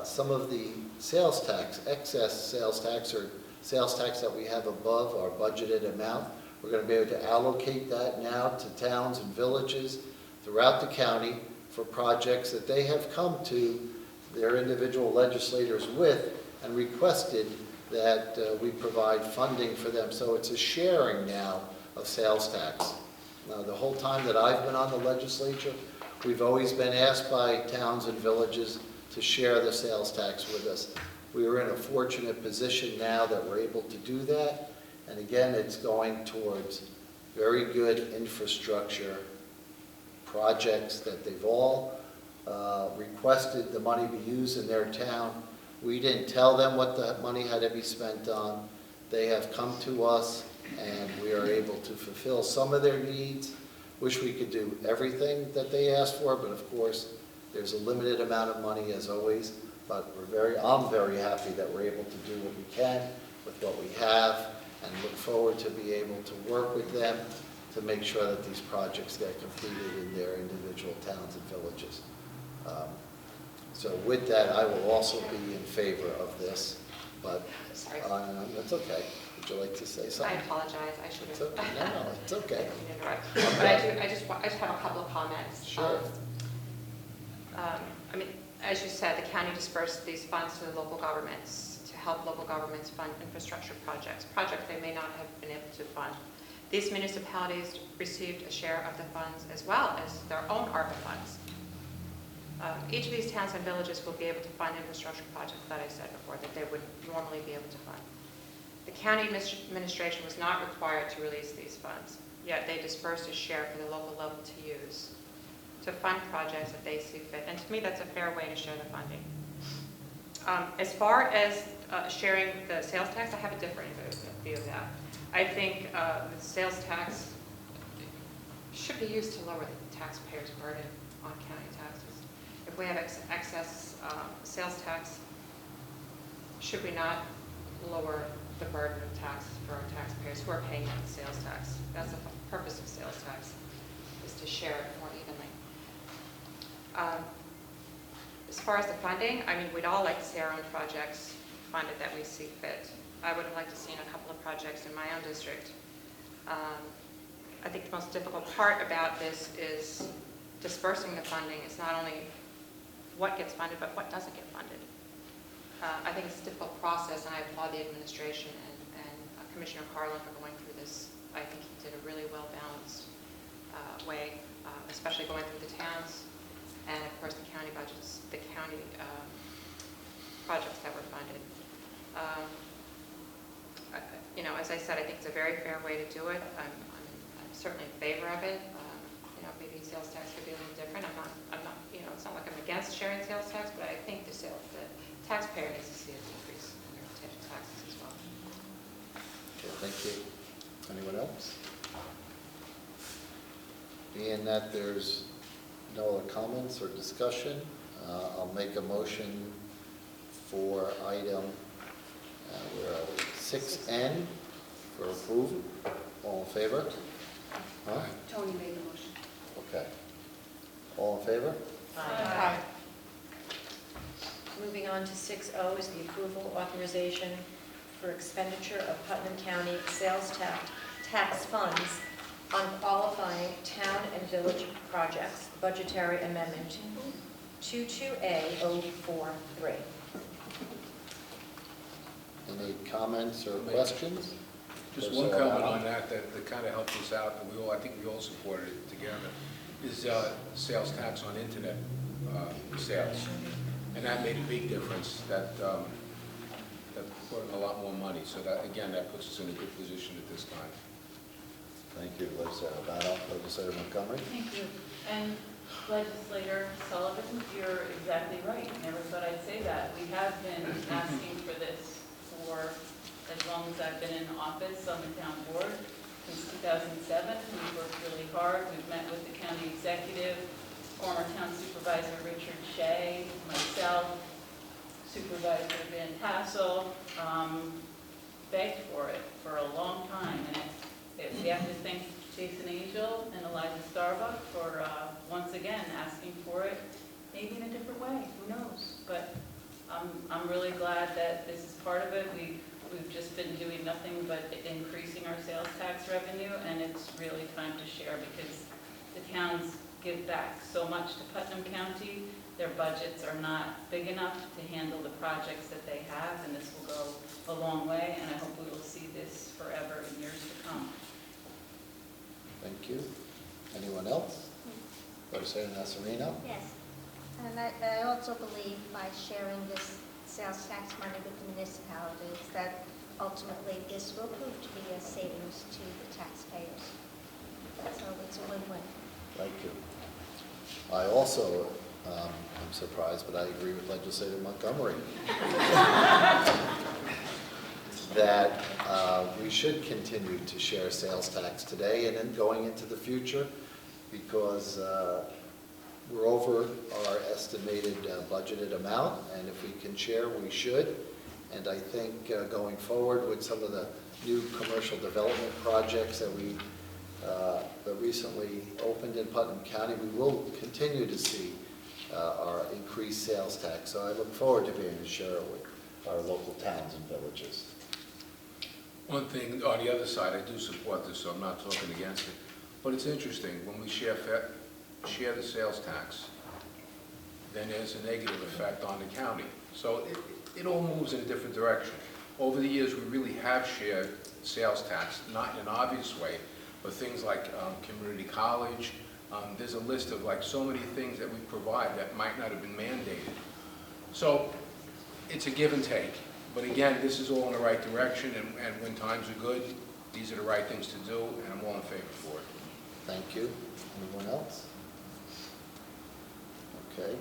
some of the sales tax, excess sales tax or sales tax that we have above our budgeted amount. We're going to be able to allocate that now to towns and villages throughout the county for projects that they have come to their individual legislators with and requested that we provide funding for them. So it's a sharing now of sales tax. Now, the whole time that I've been on the legislature, we've always been asked by towns and villages to share the sales tax with us. We are in a fortunate position now that we're able to do that. And again, it's going towards very good infrastructure projects that they've all requested the money be used in their town. We didn't tell them what that money had to be spent on. They have come to us, and we are able to fulfill some of their needs. Wish we could do everything that they asked for, but of course, there's a limited amount of money as always. But I'm very happy that we're able to do what we can with what we have, and look forward to be able to work with them to make sure that these projects get completed in their individual towns and villages. So with that, I will also be in favor of this, but Sorry. that's okay. Would you like to say something? I apologize, I should It's have. okay. No, it's okay. But I just have a couple of comments. Sure. I mean, as you said, the county dispersed these funds to the local governments to help local governments fund infrastructure projects they may not have been able to fund. These municipalities received a share of the funds as well as their own ARPA funds. Each of these towns and villages will be able to fund infrastructure projects that I said before that they would normally be able to fund. The county administration was not required to release these funds, yet they dispersed a share for the local level to use to fund projects that they see fit. And to me, that's a fair way to share the funding. As far as sharing the sales tax, I have a different view of that. I think the sales tax should be used to lower the taxpayers' burden on county taxes. If we have excess sales tax, should we not lower the burden of taxes for our taxpayers who are paying the sales tax? That's the purpose of sales tax, is to share it more evenly. As far as the funding, I mean, we'd all like to see our own projects fund it that we see fit. I would have liked to seen a couple of projects in my own district. I think the most difficult part about this is dispersing the funding. It's not only what gets funded, but what doesn't get funded. I think it's a difficult process, and I applaud the administration and Commissioner Carlin for going through this. I think he did a really well-balanced way, especially going through the towns and, of course, the county budgets, the county projects that were funded. You know, as I said, I think it's a very fair way to do it. I'm certainly in favor of it. You know, maybe sales tax could be a little different. I'm not, you know, it's not like I'm against sharing sales tax, but I think the taxpayer needs to see a decrease in their taxes as well. Okay, thank you. Anyone else? Being that there's no other comments or discussion, I'll make a motion for item, where are we? 6N for approval. All in favor? Huh? Tony made the motion. Okay. All in favor? Aye. Moving on to 6O is the approval authorization for expenditure of Putnam County sales tax funds on qualifying town and village projects, budgetary amendment 22A043. Any comments or questions? Just one comment on that kind of helped us out, and I think we all supported it together, is sales tax on internet sales. And that made a big difference. That put in a lot more money. So that, again, that puts us in a good position at this time. Thank you, Legislator Montgomery. Thank you. And Legislator Sullivan, you're exactly right. Never thought I'd say that. We have been asking for this for as long as I've been in office on the town board, since 2007. We've worked really hard. We've met with the county executive, former town supervisor Richard Shea, myself, Supervisor Van Tassel, begged for it for a long time. And we have to thank Jason Angel and Eliza Starbuck for once again asking for it, maybe in a different way, who knows? But I'm really glad that this is part of it. We've just been doing nothing but increasing our sales tax revenue, and it's really time to share because the towns give back so much to Putnam County. Their budgets are not big enough to handle the projects that they have, and this will go a long way, and I hope we will see this forever in years to come. Thank you. Anyone else? Legislator Nasarino? Yes. And I also believe by sharing this sales tax money with the municipalities, that ultimately this will prove to be a savings to the taxpayers. So it's a win-win. Thank you. I also am surprised, but I agree with Legislator Montgomery that we should continue to share sales tax today and then going into the future because we're over our estimated budgeted amount, and if we can share, we should. And I think going forward with some of the new commercial development projects that we that recently opened in Putnam County, we will continue to see our increased sales tax. So I look forward to being able to share it with our local towns and villages. One thing, on the other side, I do support this, so I'm not talking against it, but it's interesting, when we share the sales tax, then there's a negative effect on the county. So it all moves in a different direction. Over the years, we really have shared sales tax, not in an obvious way, but things like community college. There's a list of like so many things that we provide that might not have been mandated. So it's a give and take. But again, this is all in the right direction, and when times are good, these are the right things to do, and I'm all in favor for it. Thank you. Anyone else? Okay.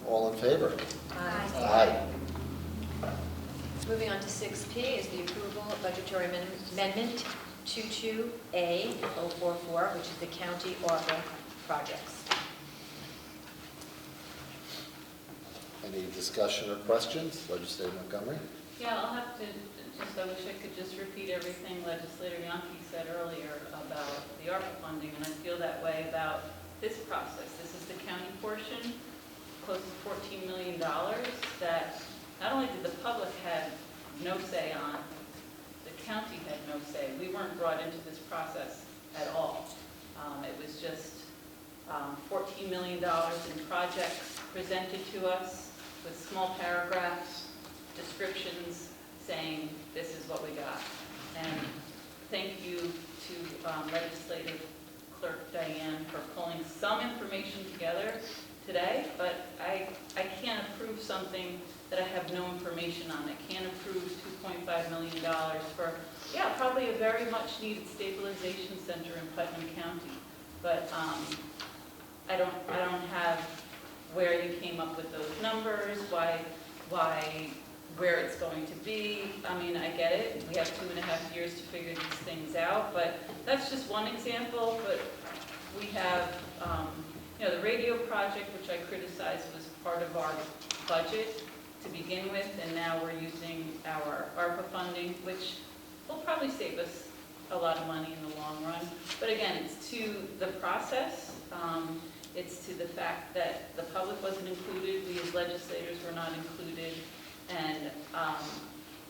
All in favor? Aye. Aye. Moving on to 6P is the approval of budgetary amendment 22A044, which is the county ARPA projects. Any discussion or questions? Legislator Montgomery? Yeah, I'll have to I wish I could just repeat everything Legislator Yonke said earlier about the ARPA funding, and I feel that way about this process. This is the county portion, close to $14 million that not only did the public have no say on, the county had no say. We weren't brought into this process at all. It was just $14 million in projects presented to us with small paragraphs, descriptions saying this is what we got. And thank you to Legislative Clerk Diane for pulling some information together today, but I can't approve something that I have no information on. I can't approve $2.5 million for, yeah, probably a very much needed stabilization center in Putnam County. But I don't have where you came up with those numbers, why, where it's going to be. I mean, I get it. We have 2.5 years to figure these things out, but that's just one example. But we have, the radio project, which I criticized, was part of our budget to begin with, and now we're using our ARPA funding, which will probably save us a lot of money in the long run. But again, it's to the process. It's to the fact that the public wasn't included, we as legislators were not included, and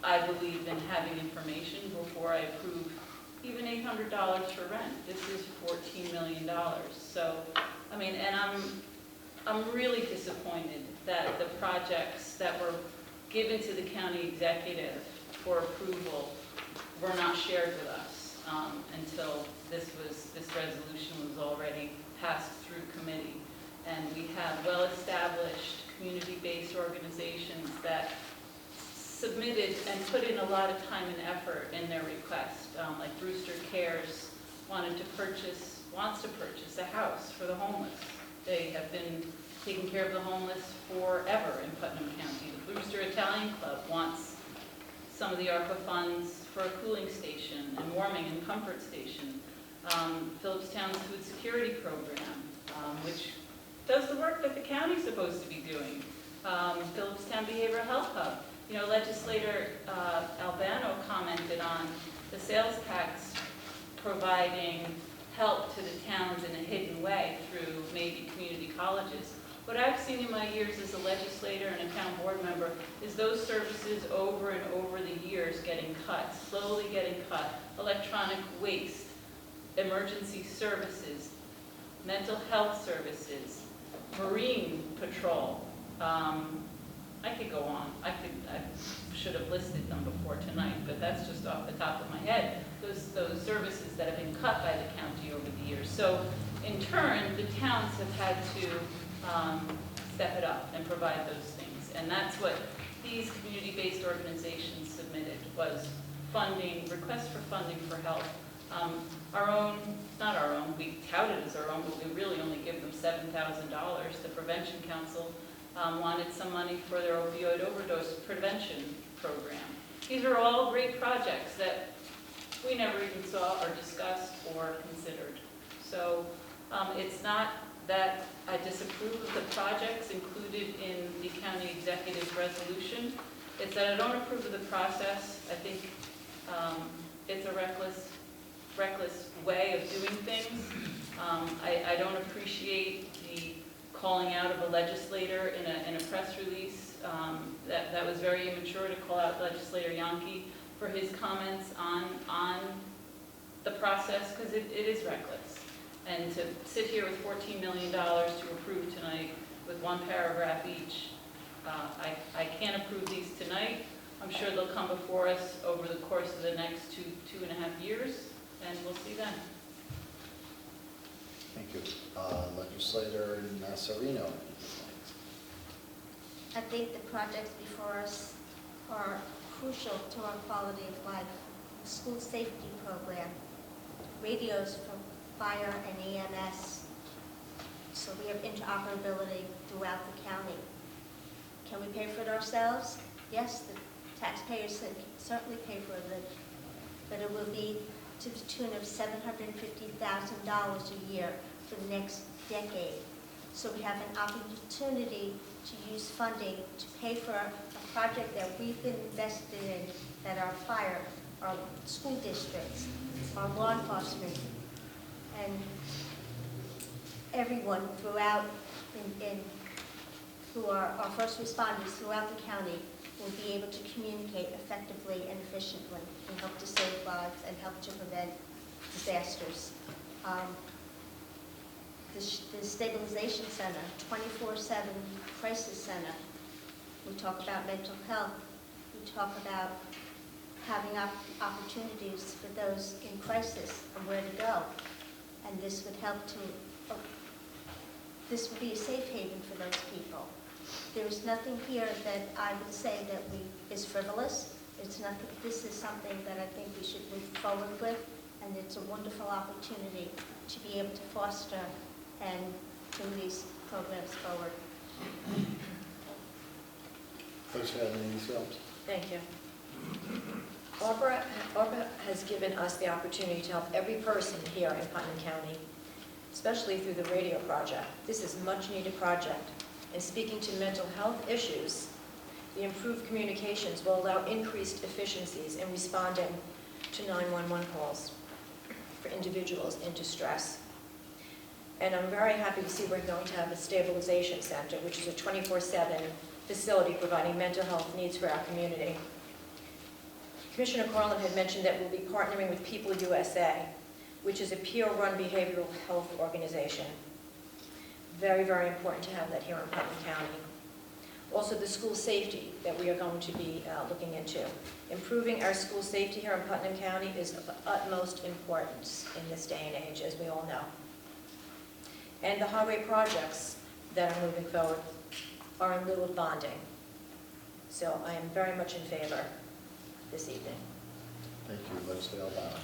I believe in having information before I approve even $800 for rent. This is $14 million. So, I mean, and I'm really disappointed that the projects that were given to the county executive for approval were not shared with us until this resolution was already passed through committee. And we have well-established community-based organizations that submitted and put in a lot of time and effort in their request. Like Brewster Cares wants to purchase a house for the homeless. They have been taking care of the homeless forever in Putnam County. The Brewster Italian Club wants some of the ARPA funds for a cooling station and warming and comfort station. Phillipstown's food security program, which does the work that the county's supposed to be doing. Phillipstown Behavioral Health Hub. Legislator Albano commented on the sales tax providing help to the towns in a hidden way through maybe community colleges. What I've seen in my years as a legislator and a town board member is those services over and over the years getting cut, slowly getting cut. Electronic waste, emergency services, mental health services, marine patrol. I could go on. I should have listed them before tonight, but that's just off the top of my head. Those services that have been cut by the county over the years. So in turn, the towns have had to step it up and provide those things. And that's what these community-based organizations submitted, was funding, requests for funding for help. Our own, not our own, we tout it as our own, but we really only give them $7,000. The Prevention Council wanted some money for their opioid overdose prevention program. These are all great projects that we never even saw or discussed or considered. So it's not that I disapprove of the projects included in the county executive's resolution. It's that I don't approve of the process. I think it's a reckless way of doing things. I don't appreciate the calling out of a legislator in a press release. That was very immature to call out Legislator Yonke for his comments on the process, because it is reckless. And to sit here with $14 million to approve tonight with one paragraph each, I can't approve these tonight. I'm sure they'll come before us over the course of the next two and a half years, and we'll see then. Thank you. Legislator Nassarino. I think the projects before us are crucial to our quality of life. School safety program, radios for fire and EMS, so we have interoperability throughout the county. Can we pay for it ourselves? Yes, the taxpayers can certainly pay for it, but it will be to the tune of $750,000 a year for the next decade. So we have an opportunity to use funding to pay for a project that we've been invested in, that our fire, our school districts, our law enforcement, and everyone throughout who are our first responders throughout the county will be able to communicate effectively and efficiently and help to save lives and help to prevent disasters. The Stabilization Center, 24/7 Crisis Center, we talk about mental health, we talk about having opportunities for those in crisis and where to go. And this would help to, this would be a safe haven for those people. There is nothing here that I would say that is frivolous. It's nothing, this is something that I think we should move forward with, and it's a wonderful opportunity to be able to foster and move these programs forward. Legislator Phelps. Thank you. ARPA has given us the opportunity to help every person here in Putnam County, especially through the radio project. This is a much-needed project. And speaking to mental health issues, the improved communications will allow increased efficiencies in responding to 911 calls for individuals in distress. And I'm very happy to see we're going to have a stabilization center, which is a 24/7 facility providing mental health needs for our community. Commissioner Carlin had mentioned that we'll be partnering with People USA, which is a peer-run behavioral health organization. Very, very important to have that here in Putnam County. Also, the school safety that we are going to be looking into. Improving our school safety here in Putnam County is of the utmost importance in this day and age, as we all know. And the highway projects that are moving forward are in lieu of bonding. So I am very much in favor this evening. Thank you, Legislator O'Donnell.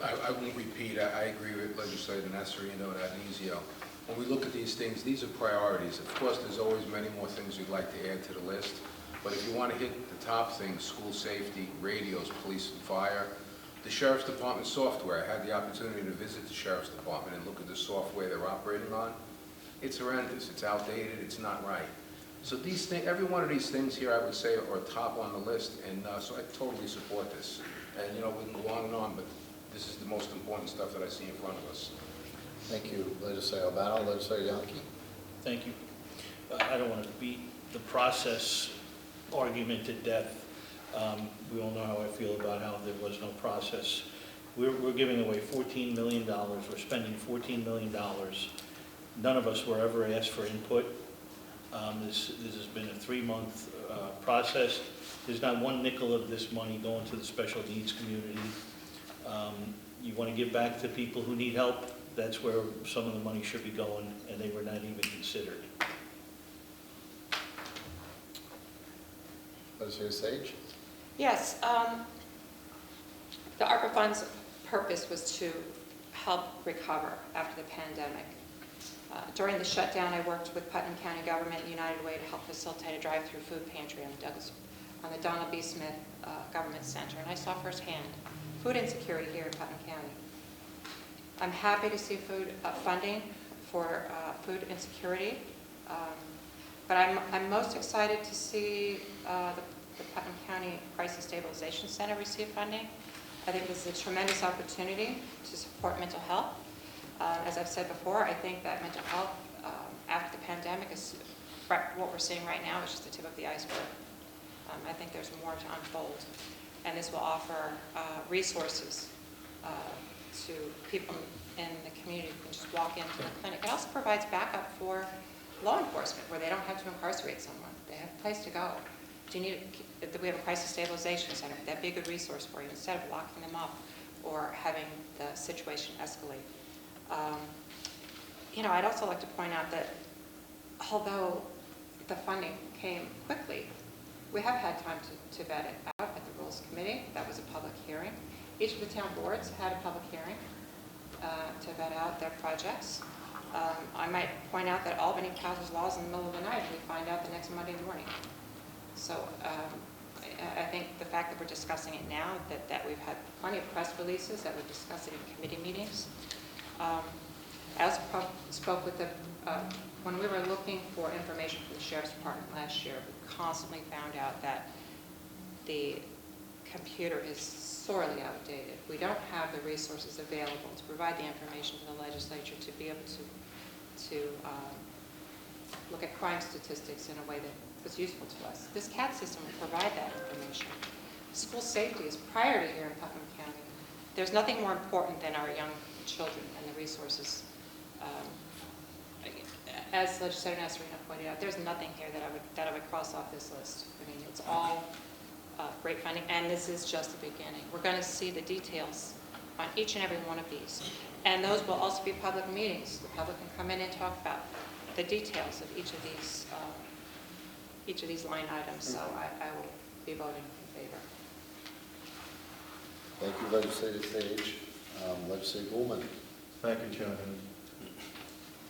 I won't repeat. I agree with Legislator Nassarino and Addisio. When we look at these things, these are priorities. Of course, there's always many more things we'd like to add to the list. But if you want to hit the top things, school safety, radios, police and fire, the Sheriff's Department software, I had the opportunity to visit the Sheriff's Department and look at the software they're operating on. It's horrendous. It's outdated. It's not right. So these things, every one of these things here, I would say, are top on the list, and so I totally support this. And you know, we can go on and on, but this is the most important stuff that I see in front of us. Thank you, Legislator O'Donnell. Legislator Yonke. Thank you. I don't want to beat the process argument to death. We all know how I feel about how there was no process. We're giving away $14 million. We're spending $14 million. None of us were ever asked for input. This has been a 3-month process. There's not one nickel of this money going to the special needs community. You want to give back to people who need help, that's where some of the money should be going, and they were not even considered. Legislator Sage. Yes, the ARPA funds' purpose was to help recover after the pandemic. During the shutdown, I worked with Putnam County government and United Way to help facilitate a drive-through food pantry on the Donald B. Smith Government Center, and I saw firsthand food insecurity here in Putnam County. I'm happy to see food funding for food insecurity, but I'm most excited to see the Putnam County Crisis Stabilization Center receive funding. I think this is a tremendous opportunity to support mental health. As I've said before, I think that mental health after the pandemic is what we're seeing right now is just the tip of the iceberg. I think there's more to unfold, and this will offer resources to people in the community who can just walk into the clinic. It also provides backup for law enforcement where they don't have to incarcerate someone. They have a place to go. Do you need we have a crisis stabilization center. That'd be a good resource for you instead of locking them up or having the situation escalate. You know, I'd also like to point out that although the funding came quickly, we have had time to vet it out at the Rules Committee. That was a public hearing. Each of the town boards had a public hearing to vet out their projects. I might point out that Albany passes laws in the middle of the night and we find out the next Monday morning. So I think the fact that we're discussing it now, that we've had plenty of press releases, that we've discussed it in committee meetings. I also spoke with when we were looking for information from the Sheriff's Department last year, we constantly found out that the computer is sorely outdated. We don't have the resources available to provide the information to the legislature to be able to look at crime statistics in a way that was useful to us. This CAT system will provide that information. School safety is priority here in Putnam County. There's nothing more important than our young children and the resources. As Legislator Nasarino pointed out, there's nothing here that I would cross off this list. I mean, it's all great funding, and this is just the beginning. We're going to see the details on each and every one of these, and those will also be public meetings. The public can come in and talk about the details of each of these line items. So I will be voting in favor. Thank you, Legislator Sage. Legislator Goldman. Thank you, Chairman.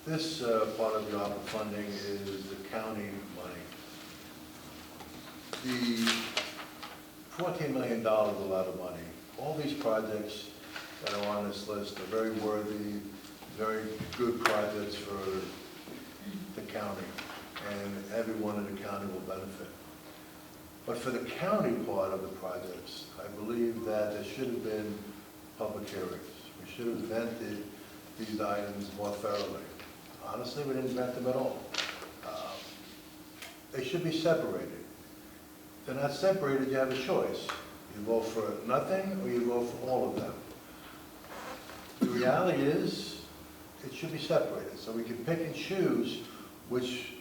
This part of the ARPA funding is the county money. The $14 million is a lot of money. All these projects that are on this list are very worthy, very good projects for the county, and everyone in the county will benefit. But for the county part of the projects, I believe that there should have been public hearings. We should have vetted these items more thoroughly. Honestly, we didn't vet them at all. They should be separated. If they're not separated, you have a choice. You vote for nothing or you vote for all of them. The reality is, it should be separated, so we can pick and choose which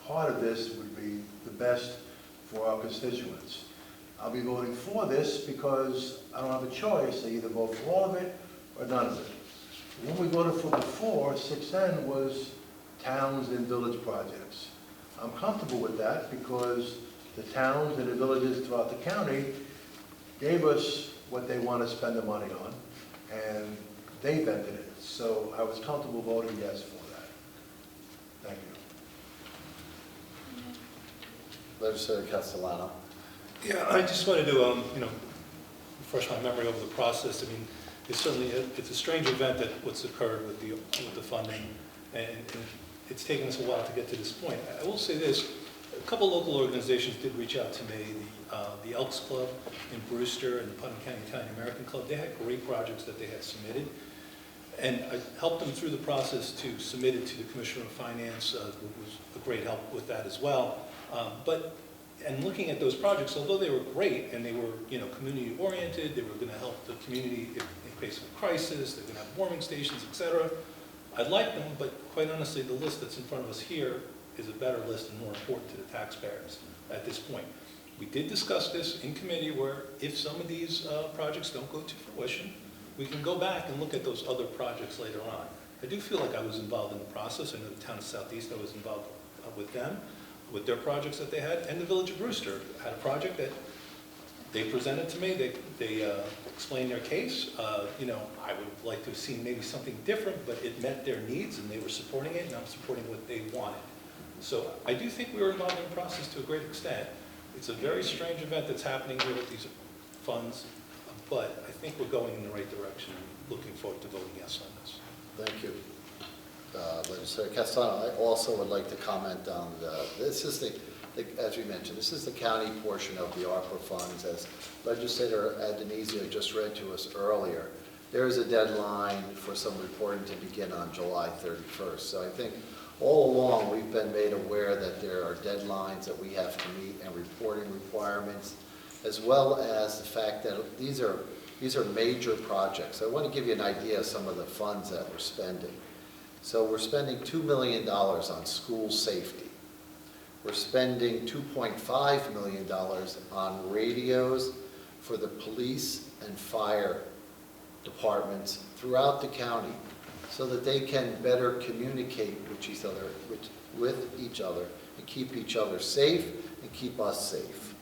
part of this would be the best for our constituents. I'll be voting for this because I don't have a choice. I either vote for all of it or none of it. When we voted for before, 6N was towns and village projects. I'm comfortable with that because the towns and the villages throughout the county gave us what they want to spend the money on, and they vetted it. So I was comfortable voting yes for that. Thank you. Legislator Castellano. Yeah, I just wanted to, refresh my memory over the process. I mean, it's a strange event that what's occurred with the funding, and it's taken us a while to get to this point. I will say this: a couple local organizations did reach out to me. The Elks Club in Brewster and the Putnam County Italian American Club. They had great projects that they had submitted, and I helped them through the process to submit it to the Commissioner of Finance. It was a great help with that as well. And looking at those projects, although they were great and they were, community oriented, they were going to help the community in case of a crisis, they're going to have warming stations, etc. I like them, but quite honestly, the list that's in front of us here is a better list and more important to the taxpayers at this point. We did discuss this in committee where if some of these projects don't go to fruition, we can go back and look at those other projects later on. I do feel like I was involved in the process. I know the town of Southeast, I was involved with them, with their projects that they had, and the village of Brewster had a project that they presented to me. They explained their case. I would like to have seen maybe something different, but it met their needs and they were supporting it, and I'm supporting what they wanted. So I do think we were involved in the process to a great extent. It's a very strange event that's happening here with these funds, but I think we're going in the right direction. I'm looking forward to voting yes on this. Thank you. Legislator Castellano, I also would like to comment on this is as we mentioned, this is the county portion of the ARPA funds. As Legislator Adenizio just read to us earlier, there is a deadline for some reporting to begin on July 31st. So I think all along we've been made aware that there are deadlines that we have to meet and reporting requirements, as well as the fact that these are major projects. I want to give you an idea of some of the funds that we're spending. So we're spending $2 million on school safety. We're spending $2.5 million on radios for the police and fire departments throughout the county so that they can better communicate with each other and keep each other safe and keep us safe.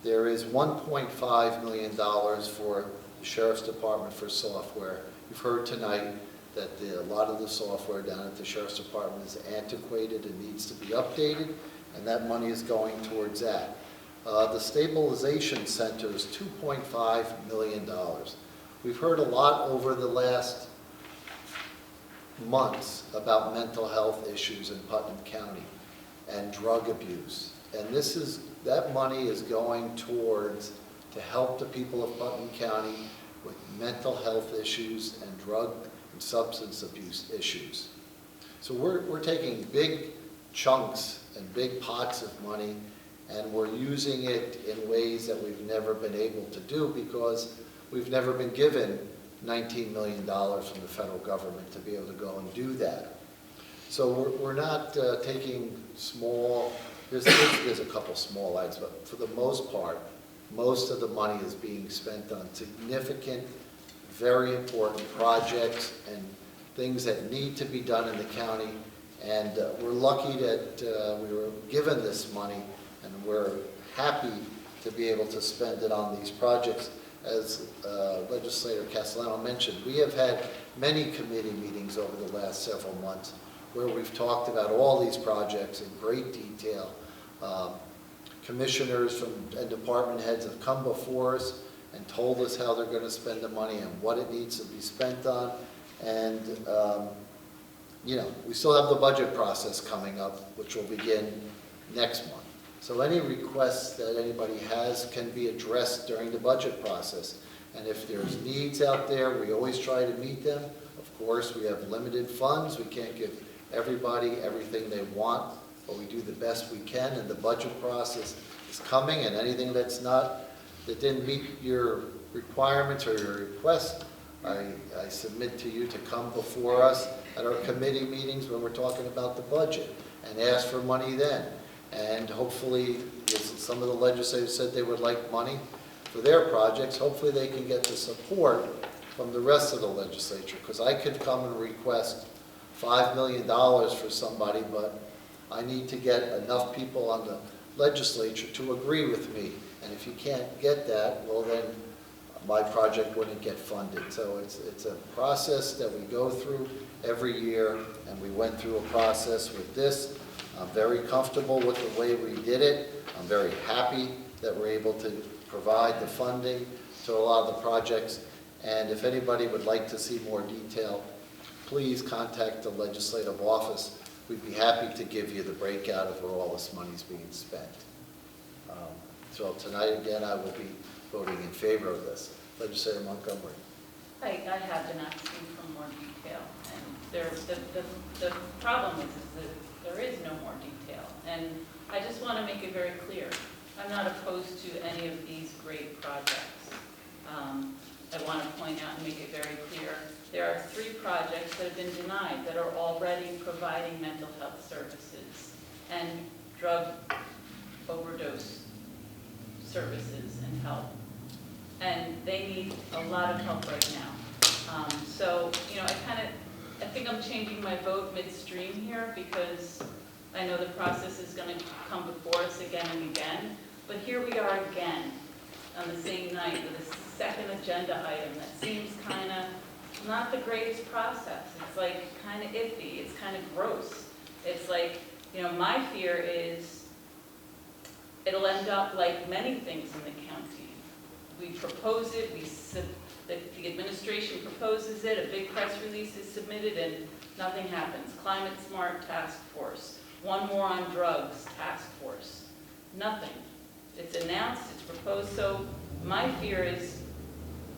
There is $1.5 million for the Sheriff's Department for software. You've heard tonight that a lot of the software down at the Sheriff's Department is antiquated and needs to be updated, and that money is going towards that. The Stabilization Center is $2.5 million. We've heard a lot over the last months about mental health issues in Putnam County and drug abuse. And that money is going towards to help the people of Putnam County with mental health issues and drug and substance abuse issues. So we're taking big chunks and big pots of money, and we're using it in ways that we've never been able to do because we've never been given $19 million from the federal government to be able to go and do that. So we're not taking small, there's a couple small items, but for the most part, most of the money is being spent on significant, very important projects and things that need to be done in the county. And we're lucky that we were given this money, and we're happy to be able to spend it on these projects. As Legislator Castellano mentioned, we have had many committee meetings over the last several months where we've talked about all these projects in great detail. Commissioners and department heads have come before us and told us how they're going to spend the money and what it needs to be spent on. And, you know, we still have the budget process coming up, which will begin next month. So any requests that anybody has can be addressed during the budget process. And if there's needs out there, we always try to meet them. Of course, we have limited funds. We can't give everybody everything they want, but we do the best we can, and the budget process is coming, and anything that didn't meet your requirements or your request, I submit to you to come before us at our committee meetings when we're talking about the budget and ask for money then. And hopefully, as some of the legislators said they would like money for their projects, hopefully they can get the support from the rest of the legislature, because I could come and request $5 million for somebody, but I need to get enough people on the legislature to agree with me. And if you can't get that, well then my project wouldn't get funded. So it's a process that we go through every year, and we went through a process with this. I'm very comfortable with the way we did it. I'm very happy that we're able to provide the funding to a lot of the projects. And if anybody would like to see more detail, please contact the legislative office. We'd be happy to give you the breakout of where all this money is being spent. So tonight, again, I will be voting in favor of this. Legislator Montgomery. I have been asking for more detail, and the problem is that there is no more detail. And I just want to make it very clear, I'm not opposed to any of these great projects. I want to point out and make it very clear, there are 3 projects that have been denied that are already providing mental health services and drug overdose services and help. And they need a lot of help right now. So, you know, I think I'm changing my vote midstream here because I know the process is going to come before us again and again. But here we are again on the same night with a second agenda item that seems kind of not the greatest process. It's like kind of iffy. It's kind of gross. It's like, you know, my fear is it'll end up like many things in the county. We propose it, the administration proposes it, a big press release is submitted, and nothing happens. Climate Smart Task Force, one more on drugs task force, nothing. It's announced, it's proposed. So my fear is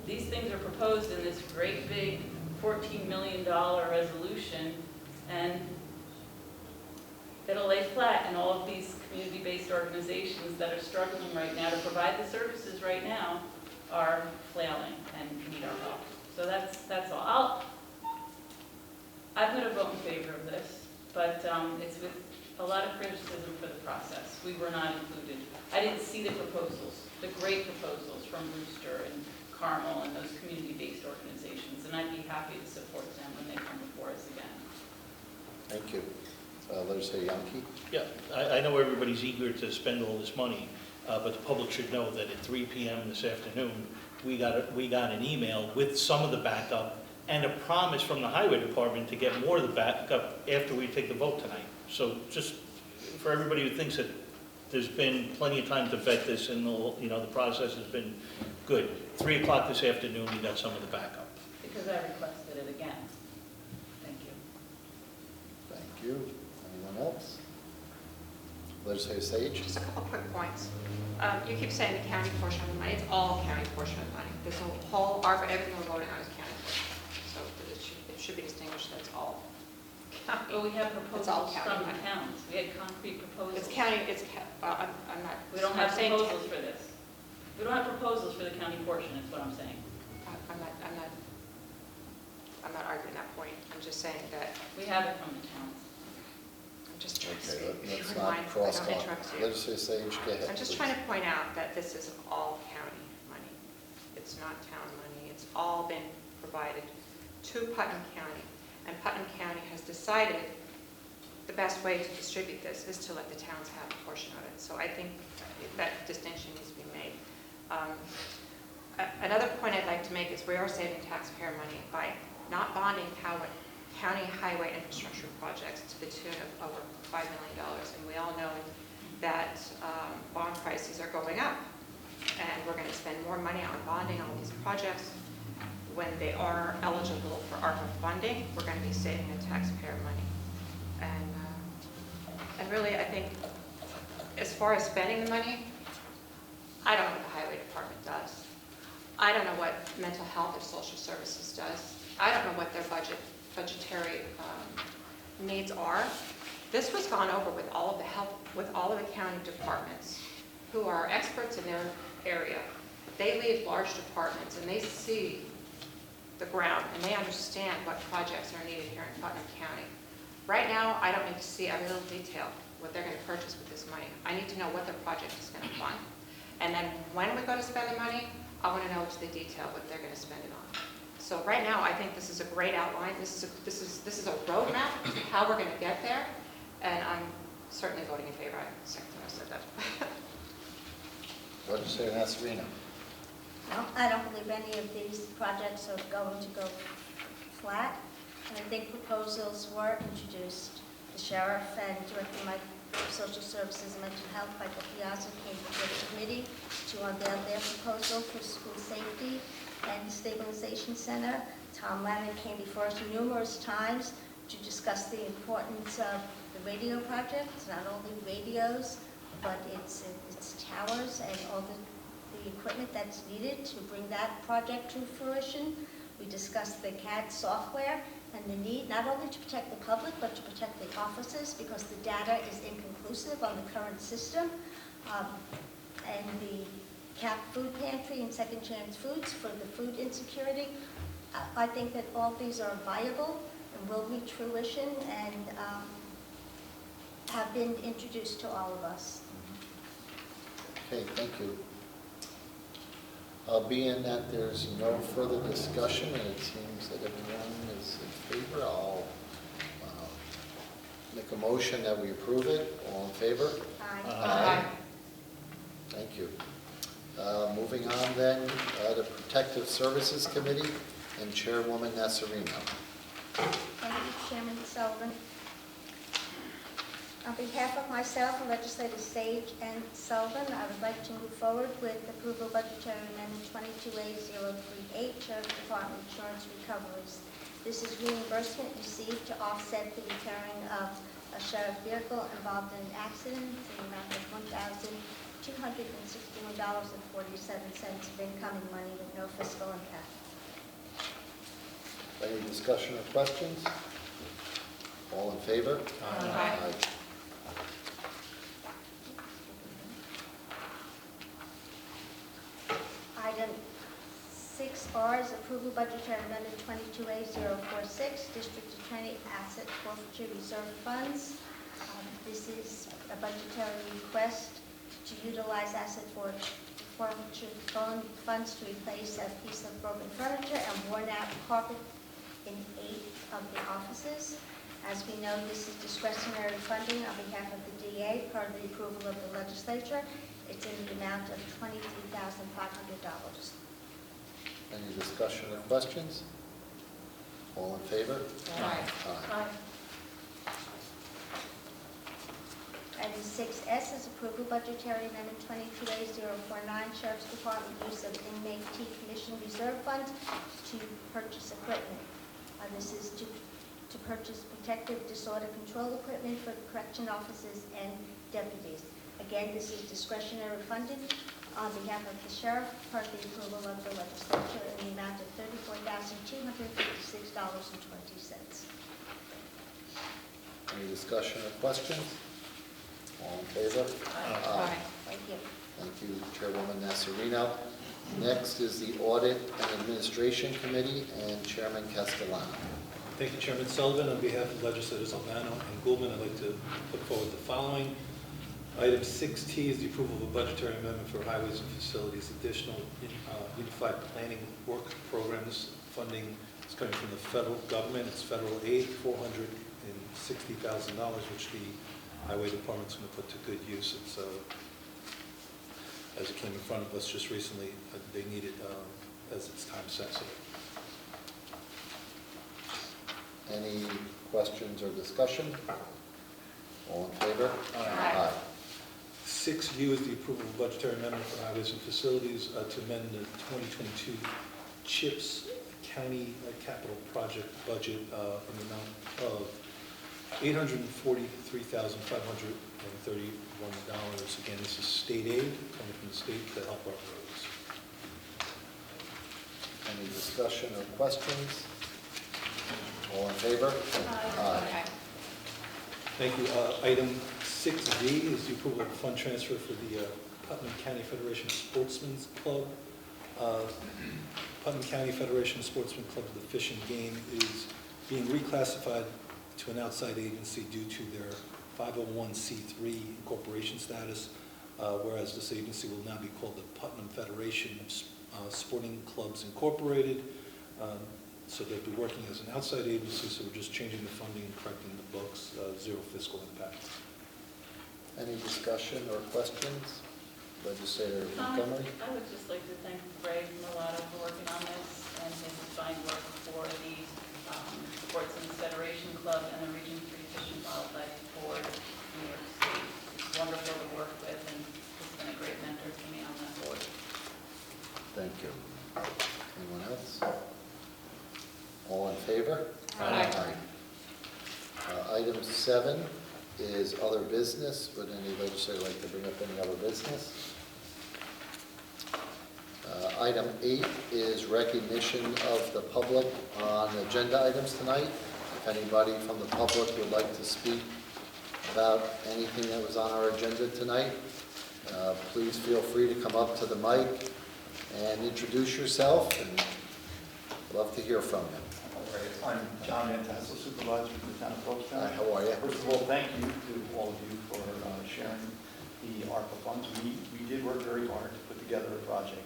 these things are proposed in this great big $14 million resolution, and it'll lay flat, and all of these community-based organizations that are struggling right now to provide the services right now are flailing and need our help. So that's all. I'm going to vote in favor of this, but it's with a lot of criticism for the process. We were not included. I didn't see the proposals, the great proposals from Brewster and Carmel and those community-based organizations, and I'd be happy to support them when they come before us again. Thank you. Legislator Yonke. Yeah, I know everybody's eager to spend all this money, but the public should know that at 3 p.m. this afternoon, we got an email with some of the backup and a promise from the highway department to get more of the backup after we take the vote tonight. So just for everybody who thinks that there's been plenty of time to vet this and the process has been good. 3 o'clock this afternoon, we got some of the backup. Because I requested it again. Thank you. Thank you. Anyone else? Legislator Sage. Just a couple quick points. You keep saying the county portion of the money. It's all county portion of the money. There's a whole ARPA, everything we're voting on is county portion. So it should be distinguished that it's all But we have It's all proposals county from the money. towns. We had concrete proposals. It's county, well, I'm not. We don't I'm have saying proposals for this. We don't have proposals for the county portion, is what I'm saying. I'm not arguing that point. I'm just saying that, We have it from the towns. I'm just trying to Okay, say, if let's you not mind, I cross don't talk. interrupt you. Legislative Sage, go ahead. I'm just please. trying to point out that this is all county money. It's not town money. It's all been provided to Putnam County. And Putnam County has decided the best way to distribute this is to let the towns have a portion of it. So I think that distinction needs to be made. Another point I'd like to make is we are saving taxpayer money by not bonding county highway infrastructure projects to the tune of over $5 million. And we all know that bond prices are going up. And we're going to spend more money on bonding on these projects. When they are eligible for ARPA funding, we're going to be saving the taxpayer money. And really, I think, as far as spending the money, I don't know what the highway department does. I don't know what mental health or social services does. I don't know what their budgetary needs are. This was gone over with all of the county departments who are experts in their area. They lead large departments and they see the ground and they understand what projects are needed here in Putnam County. Right now, I don't need to see every little detail what they're going to purchase with this money. I need to know what their project is going to fund. And then when we go to spend the money, I want to know to the detail what they're going to spend it on. So right now, I think this is a great outline. This is a roadmap to how we're going to get there, and I'm certainly voting in favor. I said that. Legislator Nasarino. No, I don't believe any of these projects are going to go flat. And I think proposals were introduced. The sheriff and Director of Social Services and Mental Health, Michael Piazza, came before the committee to unveil their proposal for school safety and the stabilization center. Tom Lannon came before us numerous times to discuss the importance of the radio project. It's not only radios, but it's towers and all the equipment that's needed to bring that project to fruition. We discussed the CAD software and the need not only to protect the public, but to protect the offices because the data is inconclusive on the current system. And the CAP food pantry and second chance foods for the food insecurity. I think that all these are viable and will reach fruition and have been introduced to all of us. Okay, thank you. Being that there's no further discussion and it seems that everyone is in favor, I'll make a motion that we approve it. All in favor? Aye. Aye. Thank you. Moving on then, the Protective Services Committee and Chairwoman Nasarino. Thank you, Chairman Sullivan. On behalf of myself and Legislator Sage and Sullivan, I would like to move forward with approval budgetary amendment 22A038, Sheriff Department insurance recoveries. This is reimbursement received to offset the repairing of a sheriff vehicle involved in an accident in the amount of $1,261.47 of incoming money with no fiscal impact. Any discussion or questions? All in favor? Aye. Item 6R is approval budgetary amendment 22A046, District Attorney Asset Forfeiture Reserve Funds. This is a budgetary request to utilize asset forfeiture funds to replace a piece of broken furniture and worn out carpet in 8 of the offices. As we know, this is discretionary funding on behalf of the DA, part of the approval of the legislature. It's in the amount of $23,500. Any discussion or questions? All in favor? Aye. Aye. Item 6S is approval budgetary amendment 22A049, Sheriff's Department use of inmate T commission reserve funds to purchase equipment. This is to purchase protective disorder control equipment for the correction officers and deputies. Again, this is discretionary funding on behalf of the sheriff per the approval of the legislature in the amount of $34,256.20. Any discussion or questions? All in favor? Aye. Thank you. Thank you, Chairwoman Nasarino. Next is the Audit and Administration Committee and Chairman Castellano. Thank you, Chairman Sullivan. On behalf of legislators Albano and Goulman, I'd like to put forward the following. Item 6T is the approval of a budgetary amendment for highways and facilities, additional unified planning work programs. Funding is coming from the federal government. It's federal aid, $460,000, which the highway department's going to put to good use. It's, as it came in front of us just recently, they need it as it's time sensitive. Any questions or discussion? All in favor? Aye. 6U is the approval of budgetary amendment for highways and facilities to amend the 2022 CHIPS County Capital Project budget in the amount of $843,531. Again, this is state aid coming from the state to help our roads. Any discussion or questions? All in favor? Aye. Thank you. Item 6D is the approval of fund transfer for the Putnam County Federation of Sportsmen's Club. Putnam County Federation of Sportsmen Club of the Fish and Game is being reclassified to an outside agency due to their 501c3 incorporation status, whereas this agency will now be called the Putnam Federation of Sporting Clubs Incorporated. So they'll be working as an outside agency, so we're just changing the funding and correcting the books, zero fiscal impact. Any discussion or questions? Legislator Montgomery? I would just like to thank Greg Mulatto for working on this and his fine work for the Sportsmen's Federation Club and the Region 3 Fish and Wildlife Board in New York State. It's wonderful to work with, and he's been a great mentor to me on that board. Thank you. Anyone else? All in favor? Aye. Item 7 is other business. Would any legislator like to bring up any other business? Item 8 is recognition of the public on agenda items tonight. If anybody from the public would like to speak about anything that was on our agenda tonight, please feel free to come up to the mic and introduce yourself, and love to hear from you. All right, I'm John Mantasso, Supervisor for the Town of Phillipstown. Hi, how are you? First of all, thank you to all of you for sharing the ARPA funds. We did work very hard to put together a project.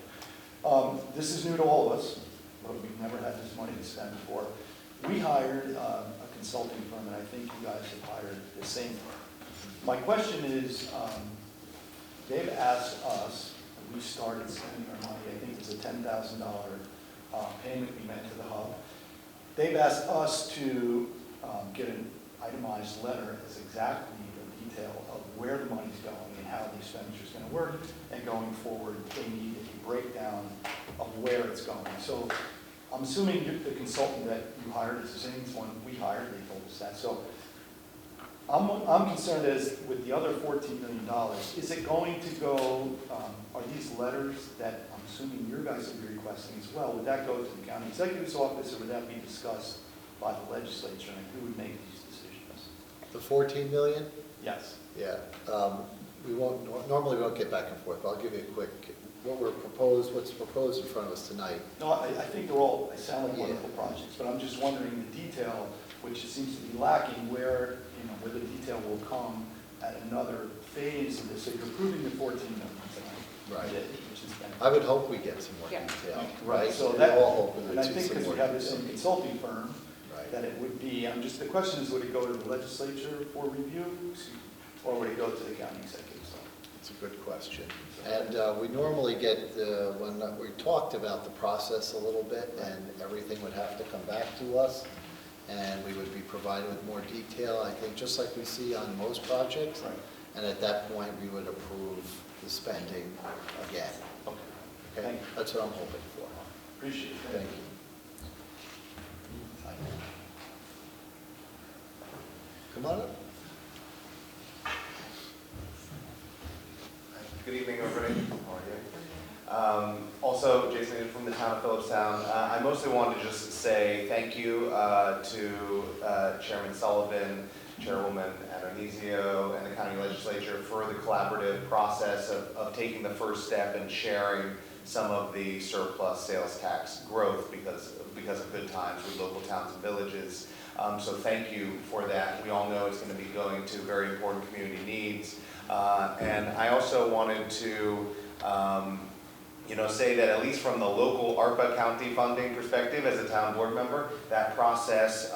This is new to all of us, but we've never had this money to spend before. We hired a consulting firm, and I think you guys have hired the same firm. My question is, they've asked us, we started spending our money, I think it's a $10,000 payment we made to the hub. They've asked us to get an itemized letter as exactly the detail of where the money's going and how the expenditure is going to work, and going forward, they need a breakdown of where it's going. So I'm assuming the consultant that you hired is the same one we hired, they told us that. So I'm concerned as with the other $14 million, is it going to go, are these letters that I'm assuming your guys will be requesting as well, would that go to the county executive's office, or would that be discussed by the legislature, and who would make these decisions? The 14 million? Yes. Yeah. We won't, normally we won't get back and forth, but I'll give you a quick, what's proposed in front of us tonight. No, I think they're all, they sound like wonderful projects, but I'm just wondering the detail, which seems to be lacking, where the detail will come at another phase of this. So you're approving the 14 million tonight. Right. Which is I would hope we get some more Yeah. detail. right. So We that, all hope and that I it's think some because more we have the detail. same consulting firm, Right. that it would be, the question is, would it go to the legislature for review, or would it go to the county executive? It's a good question. And we normally get, when we talked about the process a little bit, and everything would have to come back to us, and we would be provided with more detail, I think, just like we see on most projects. Right. And at that point, we would approve the spending again. Okay. Okay? Thank you. That's what I'm hoping for. Appreciate it. Thank you. Come on up. Good evening, everybody. How are you? Also, Jason from the town of Phillipstown. I mostly wanted to just say thank you to Chairman Sullivan Chairwoman Anonizio, and the county legislature for the collaborative process of taking the first step and sharing some of the surplus sales tax growth because of good times with local towns and villages. So thank you for that. We all know it's going to be going to very important community needs. And I also wanted to say that at least from the local ARPA county funding perspective as a town board member, that process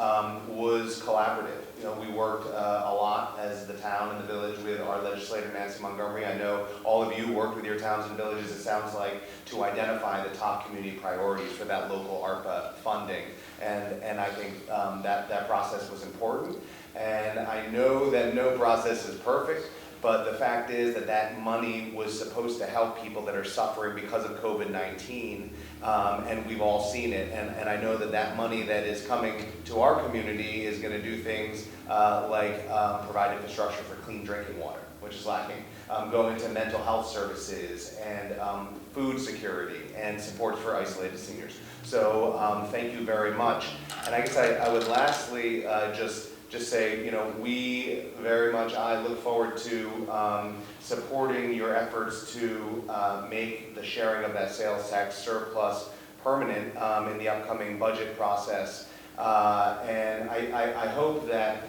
was collaborative. We worked a lot as the town and the village with our legislator, Nancy Montgomery. I know all of you worked with your towns and villages, it sounds like, to identify the top community priorities for that local ARPA funding. And I think that process was important. And I know that no process is perfect, but the fact is that money was supposed to help people that are suffering because of COVID-19, and we've all seen it. And I know that money that is coming to our community is going to do things like provide infrastructure for clean drinking water, which is lacking, go into mental health services and food security and support for isolated seniors. So thank you very much. And I guess I would lastly just say, we very much, I look forward to supporting your efforts to make the sharing of that sales tax surplus permanent in the upcoming budget process. And I hope that,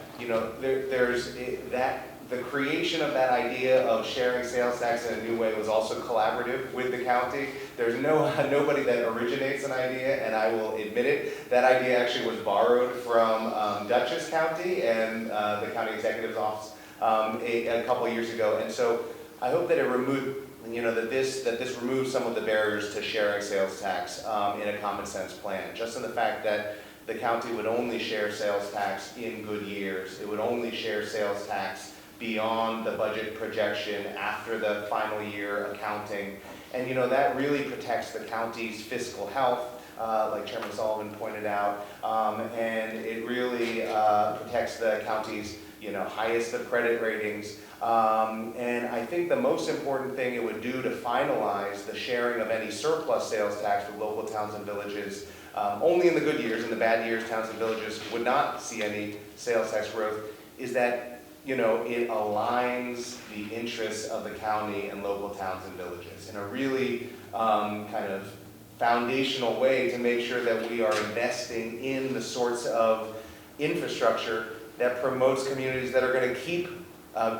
the creation of that idea of sharing sales tax in a new way was also collaborative with the county. There's nobody that originates an idea, and I will admit it. That idea actually was borrowed from Dutchess County and the county executive's office a couple of years ago. And so I hope that it removed, that this removes some of the barriers to sharing sales tax in a common sense plan. Just in the fact that the county would only share sales tax in good years. It would only share sales tax beyond the budget projection after the final year accounting. And that really protects the county's fiscal health, like Chairman Sullivan pointed out, and it really protects the county's highest of credit ratings. And I think the most important thing it would do to finalize the sharing of any surplus sales tax with local towns and villages, only in the good years. In the bad years, towns and villages would not see any sales tax growth, is that it aligns the interests of the county and local towns and villages in a really kind of foundational way to make sure that we are investing in the sorts of infrastructure that promotes communities that are going to keep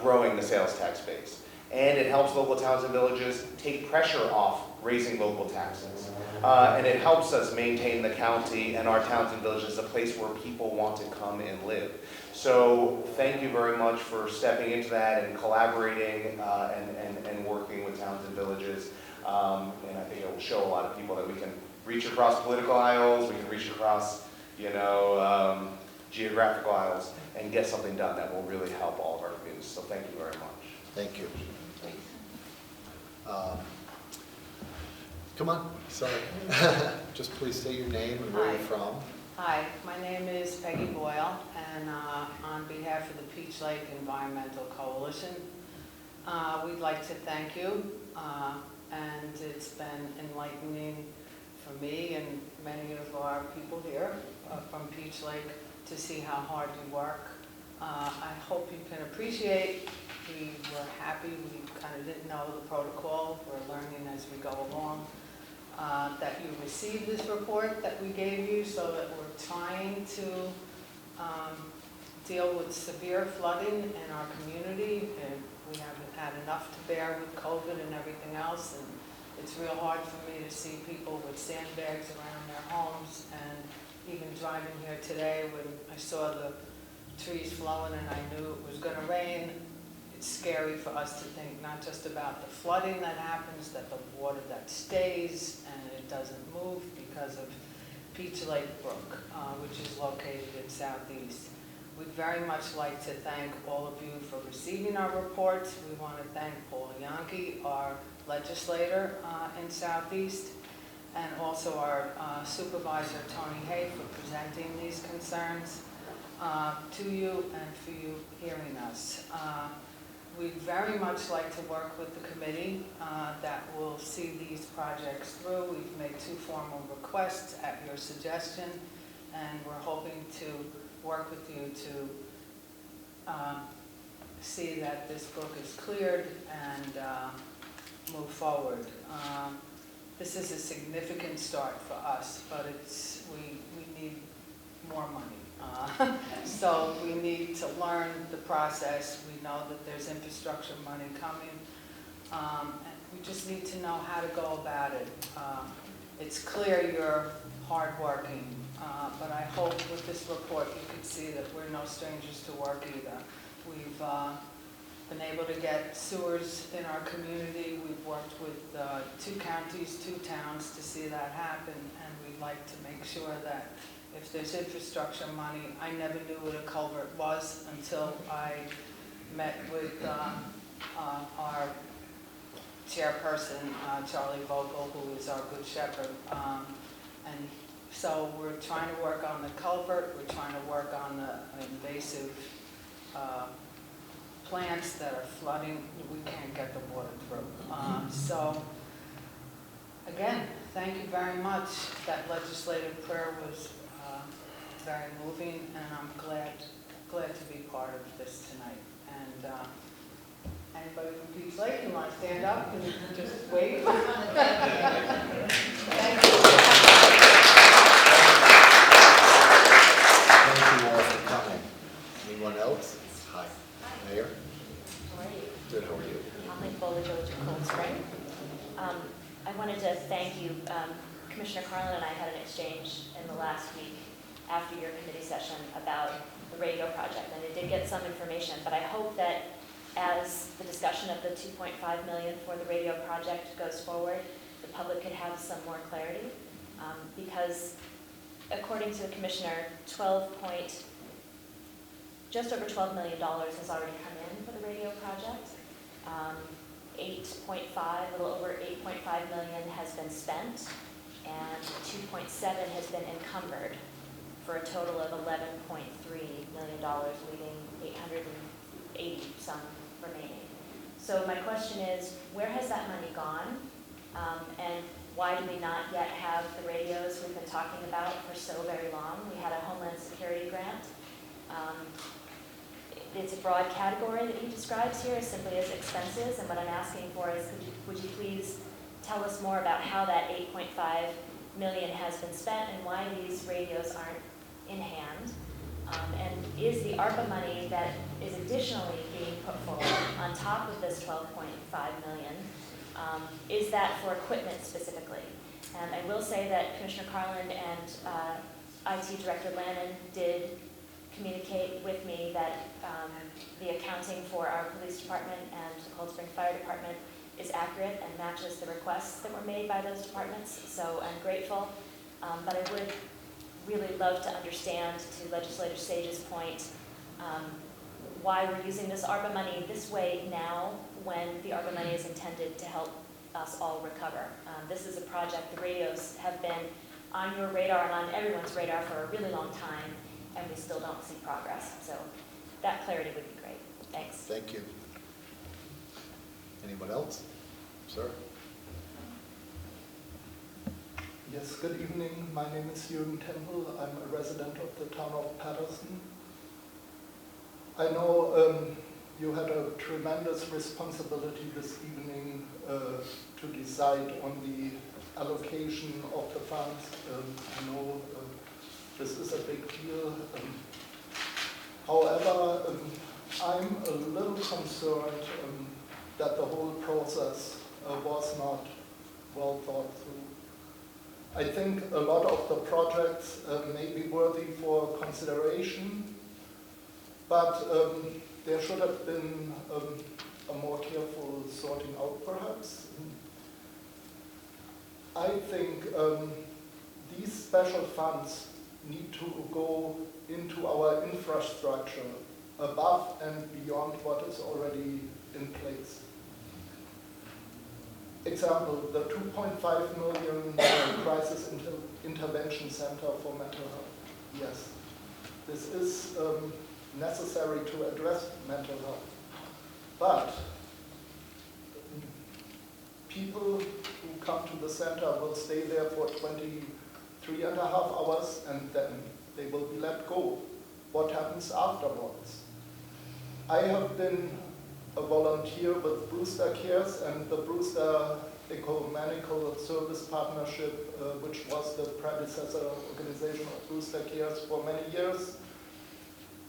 growing the sales tax base. And it helps local towns and villages take pressure off raising local taxes. And it helps us maintain the county and our towns and villages as a place where people want to come and live. So thank you very much for stepping into that and collaborating and working with towns and villages. And I think it will show a lot of people that we can reach across political aisles, we can reach across, geographical aisles, and get something done that will really help all of our communities. So thank you very much. Thank you. Come on, sorry. Just please state your name and where you're from. Hi, my name is Peggy Boyle, and on behalf of the Peach Lake Environmental Coalition, we'd like to thank you, and it's been enlightening for me and many of our people here from Peach Lake to see how hard you work. I hope you can appreciate, we were happy, we kind of didn't know the protocol, we're learning as we go along. That you received this report that we gave you, so that we're trying to deal with severe flooding in our community. And we haven't had enough to bear with COVID and everything else, and it's real hard for me to see people with sandbags around their homes. And even driving here today, when I saw the trees flowing and I knew it was going to rain, it's scary for us to think not just about the flooding that happens, that the water that stays and it doesn't move because of Peach Lake Brook, which is located in Southeast. We'd very much like to thank all of you for receiving our reports. We want to thank Paul Yankee, our legislator in Southeast, and also our supervisor, Tony Hay, for presenting these concerns to you and for you hearing us. We'd very much like to work with the committee that will see these projects through. We've made 2 formal requests at your suggestion, and we're hoping to work with you to see that this book is cleared and move forward. This is a significant start for us, but we need more money. So we need to learn the process. We know that there's infrastructure money coming. And we just need to know how to go about it. It's clear you're hardworking, but I hope with this report you can see that we're no strangers to work either. We've been able to get sewers in our community. We've worked with 2 counties, 2 towns to see that happen, and we'd like to make sure that if there's infrastructure money, I never knew what a culvert was until I met with our chairperson, Charlie Vogel, who is our good shepherd. And so we're trying to work on the culvert, we're trying to work on the invasive plants that are flooding. We can't get the water through. So again, thank you very much. That legislative prayer was very moving, and I'm glad to be part of this tonight. And anybody from Peach Lake, you want to stand up and just wave? Thank you. Thank you all for coming. Anyone else? Hi. Mayor? How are you? Good, how are you? Holly Foley, Village of Cold Spring. I wanted to thank you. Commissioner Carlin and I had an exchange in the last week after your committee session about the radio project, and I did get some information, but I hope that as the discussion of the $2.5 million for the radio project goes forward, the public could have some more clarity, because according to the commissioner, just over $12 million has already come in for the radio project. 8.5, a little over 8.5 million has been spent, and 2.7 has been encumbered, for a total of $11.3 million, leaving 880 some remaining. So my question is, where has that money gone? And why do we not yet have the radios we've been talking about for so very long? We had a Homeland Security grant. It's a broad category that he describes here as simply as expenses, and what I'm asking for is, would you please tell us more about how that 8.5 million has been spent and why these radios aren't in hand? And is the ARPA money that is additionally being put forward on top of this 12.5 million, is that for equipment specifically? And I will say that Commissioner Carlin and IT Director Lannon did communicate with me that the accounting for our police department and the Cold Spring Fire Department is accurate and matches the requests that were made by those departments, so I'm grateful. But I would really love to understand, to Legislator Sage's point, why we're using this ARPA money this way now when the ARPA money is intended to help us all recover. This is a project, the radios have been on your radar and on everyone's radar for a really long time, and we still don't see progress. So that clarity would be great. Thanks. Thank you. Anyone else? Sir? Yes, good evening. My name is Jürgen Temple. I'm a resident of the town of Patterson. I know you had a tremendous responsibility this evening to decide on the allocation of the funds. I know this is a big deal. However, I'm a little concerned that the whole process was not well thought through. I think a lot of the projects may be worthy for consideration, but there should have been a more careful sorting out, perhaps. I think these special funds need to go into our infrastructure above and beyond what is already in place. Example, the 2.5 million crisis intervention center for mental health. Yes, this is necessary to address mental health. But people who come to the center will stay there for 23.5 hours and then they will be let go. What happens afterwards? I have been a volunteer with Brewster Cares and the Brewster Ecumenical Service Partnership, which was the predecessor organization of Brewster Cares for many years.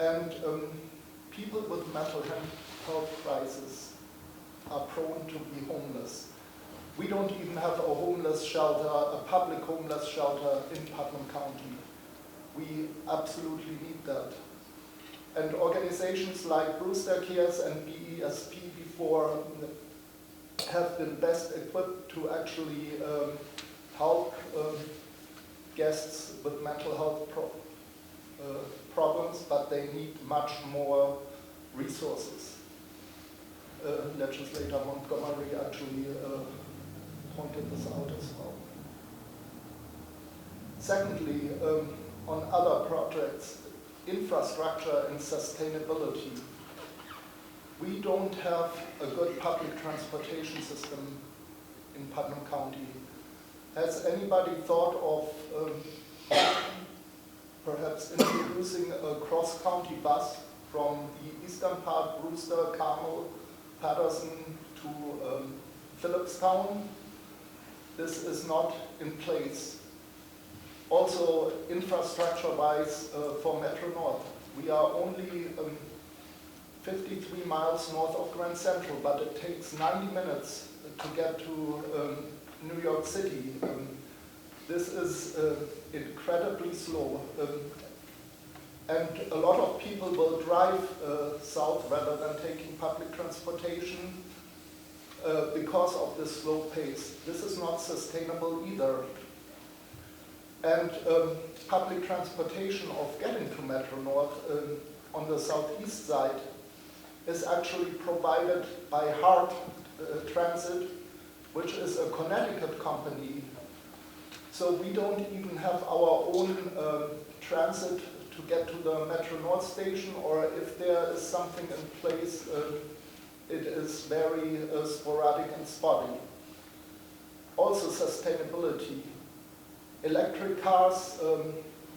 And people with mental health crisis are prone to be homeless. We don't even have a homeless shelter, a public homeless shelter in Putnam County. We absolutely need that. And organizations like Brewster Cares and BESP before have been best equipped to actually help guests with mental health problems, but they need much more resources. Legislator Montgomery actually pointed this out as well. Secondly, on other projects, infrastructure and sustainability. We don't have a good public transportation system in Putnam County. Has anybody thought of perhaps introducing a cross-county bus from the eastern part, Brewster, Carmel, Patterson to Phillipstown? This is not in place. Also, infrastructure-wise, for Metro North, we are only 53 miles north of Grand Central, but it takes 90 minutes to get to New York City. This is incredibly slow. And a lot of people will drive south rather than taking public transportation because of this slow pace. This is not sustainable either. And public transportation of getting to Metro North on the southeast side is actually provided by Hart Transit, which is a Connecticut company. So we don't even have our own transit to get to the Metro North station, or if there is something in place, it is very sporadic and spotty. Also sustainability. Electric cars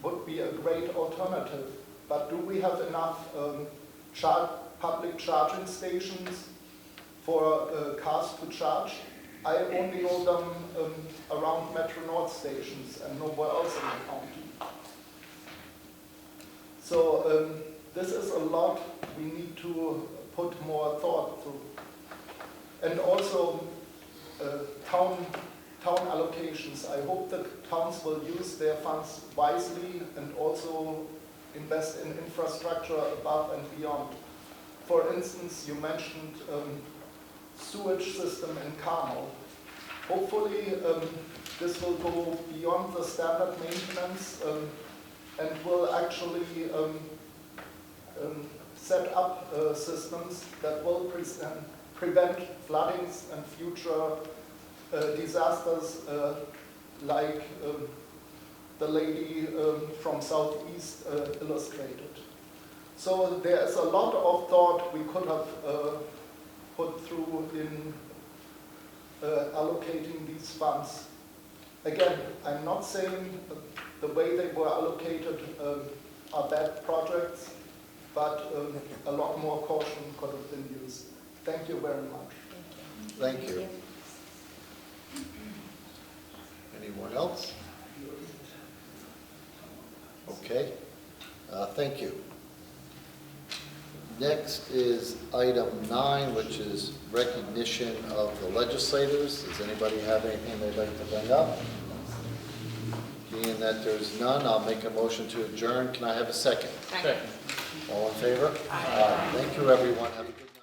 would be a great alternative, but do we have enough public charging stations for cars to charge? I only know them around Metro North stations and nowhere else in the county. So this is a lot we need to put more thought through. And also town allocations. I hope that towns will use their funds wisely and also invest in infrastructure above and beyond. For instance, you mentioned sewage system in Carmel. Hopefully this will go beyond the standard maintenance and will actually set up systems that will prevent floodings and future disasters like the lady from Southeast illustrated. So there is a lot of thought we could have put through in allocating these funds. Again, I'm not saying the way they were allocated are bad projects, but a lot more caution could have been used. Thank you very much. Thank you. Anyone else? Okay. Thank you. Next is item 9, which is recognition of the legislators. Does anybody have anything they'd like to bring up? Being that there's none, I'll make a motion to adjourn. Can I have a second? Second. All in favor? Aye. Thank you, everyone. Have a good